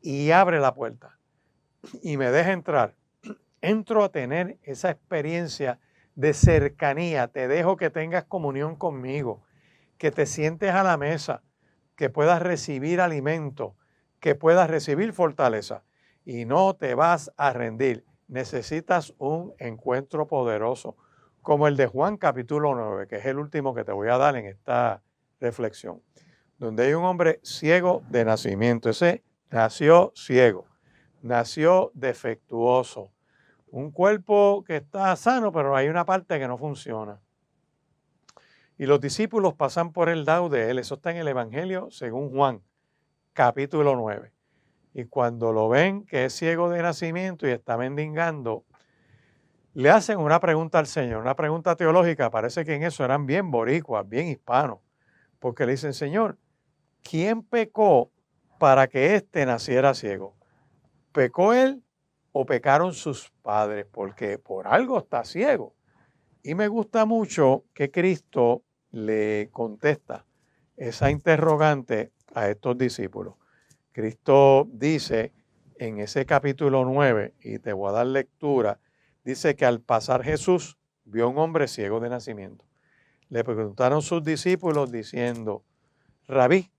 y abre la puerta y me deja entrar, entro a tener esa experiencia de cercanía, te dejo que tengas comunión conmigo, que te sientes a la mesa, que puedas recibir alimento, que puedas recibir fortaleza y no te vas a rendir. Necesitas un encuentro poderoso, como el de Juan capítulo 9, que es el último que te voy a dar en esta reflexión, donde hay un hombre ciego de nacimiento. Ese nació ciego, nació defectuoso, un cuerpo que está sano, pero hay una parte que no funciona. Y los discípulos pasan por el lado de él. Eso está en el Evangelio según Juan, capítulo 9. Y cuando lo ven que es ciego de nacimiento y está mendigando, le hacen una pregunta al Señor, una pregunta teológica. Parece que en eso eran bien boricuas, bien hispanos, porque le dicen, Señor, ¿quién pecó para que éste naciera ciego? ¿Pecó él o pecaron sus padres? Porque por algo está ciego. Y me gusta mucho que Cristo le contesta esa interrogante a estos discípulos. Cristo dice en ese capítulo 9, y te voy a dar lectura, dice que al pasar Jesús vio a un hombre ciego de nacimiento. Le preguntaron sus discípulos diciendo, Rabí,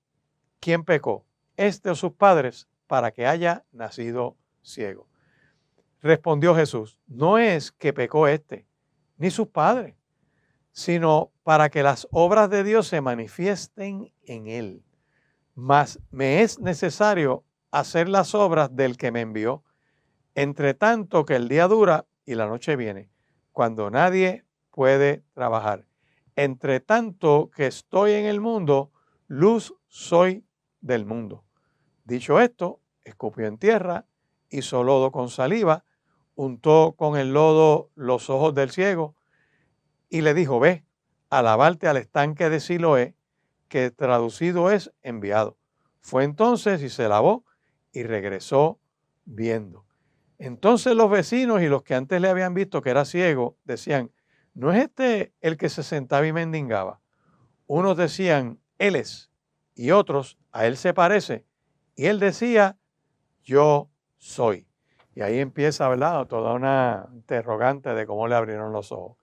¿quién pecó? ¿Este o sus padres para que haya nacido ciego? Respondió Jesús, no es que pecó este, ni sus padres, sino para que las obras de Dios se manifiesten en él. Mas me es necesario hacer las obras del que me envió, entre tanto que el día dura y la noche viene, cuando nadie puede trabajar. Entre tanto que estoy en el mundo, luz soy del mundo. Dicho esto, escupió en tierra, hizo lodo con saliva, untó con el lodo los ojos del ciego y le dijo, ve a lavarte al estanque de Siloé, que traducido es enviado. Fue entonces y se lavó y regresó viendo. Entonces los vecinos y los que antes le habían visto que era ciego decían, ¿no es este el que se sentaba y mendigaba? Unos decían, él es, y otros, a él se parece. Y él decía, yo soy. Y ahí empieza, ¿verdad?, toda una interrogante de cómo le abrieron los ojos.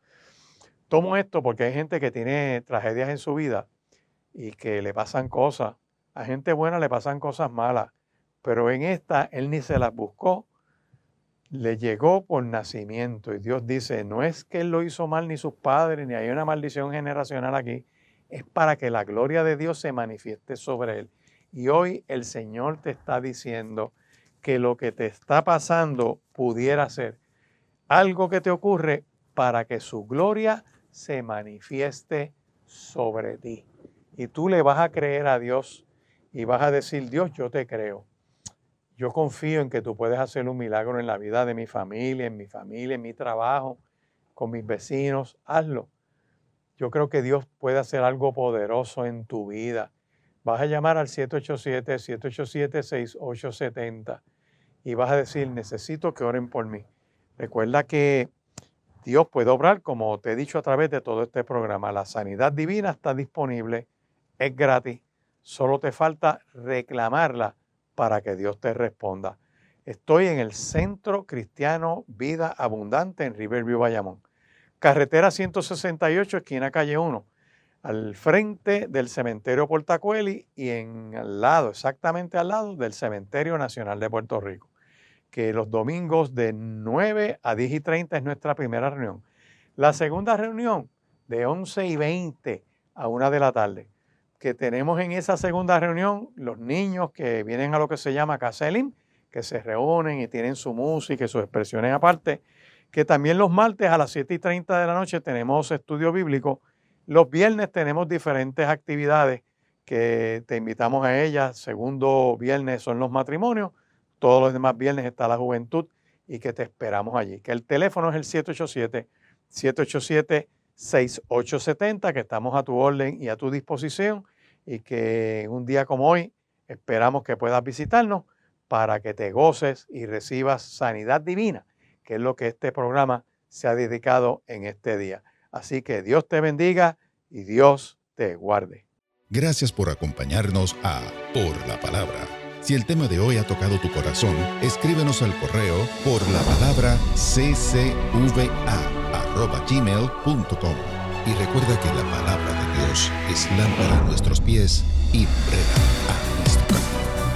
Tomo esto porque hay gente que tiene tragedias en su vida y que le pasan cosas. A gente buena le pasan cosas malas, pero en esta él ni se las buscó, le llegó por nacimiento. Y Dios dice, no es que él lo hizo mal ni sus padres, ni hay una maldición generacional aquí, es para que la gloria de Dios se manifieste sobre él. Y hoy el Señor te está diciendo que lo que te está pasando pudiera ser algo que te ocurre para que su gloria se manifieste sobre ti. Y tú le vas a creer a Dios y vas a decir, Dios, yo te creo. Yo confío en que tú puedes hacer un milagro en la vida de mi familia, en mi trabajo, con mis vecinos. Hazlo. Yo creo que Dios puede hacer algo poderoso en tu vida. Vas a llamar al 787-787-6870 y vas a decir, necesito que oren por mí. Recuerda que Dios puede obrar, como te he dicho a través de todo este programa. La sanidad divina está disponible, es gratis. Solo te falta reclamarla para que Dios te responda. Estoy en el Centro Cristiano Vida Abundante en Riverview, Bayamón. Carretera 168, esquina calle 1, al frente del cementerio Portacueli y al lado, exactamente al lado del Cementerio Nacional de Puerto Rico. Que los domingos de 9 a 10:30 es nuestra primera reunión. La segunda reunión de 11:20 a 1 de la tarde. Que tenemos en esa segunda reunión los niños que vienen a lo que se llama Casa Elim, que se reúnen y tienen su música y sus expresiones aparte. Que también los martes a las 7:30 de la noche tenemos estudio bíblico. Los viernes tenemos diferentes actividades que te invitamos a ellas. Segundo viernes son los matrimonios. Todos los demás viernes está la juventud y que te esperamos allí. Que el teléfono es el 787-787-6870, que estamos a tu orden y a tu disposición y que un día como hoy esperamos que puedas visitarnos para que te goces y recibas sanidad divina, que es lo que este programa se ha dedicado en este día. Así que Dios te bendiga y Dios te guarde. Gracias por acompañarnos a Por la Palabra. Si el tema de hoy ha tocado tu corazón, escríbenos al correo por la palabra ccva@gmail.com. Y recuerda que la palabra de Dios es lámpara a nuestros pies y lumbrera a nuestro camino.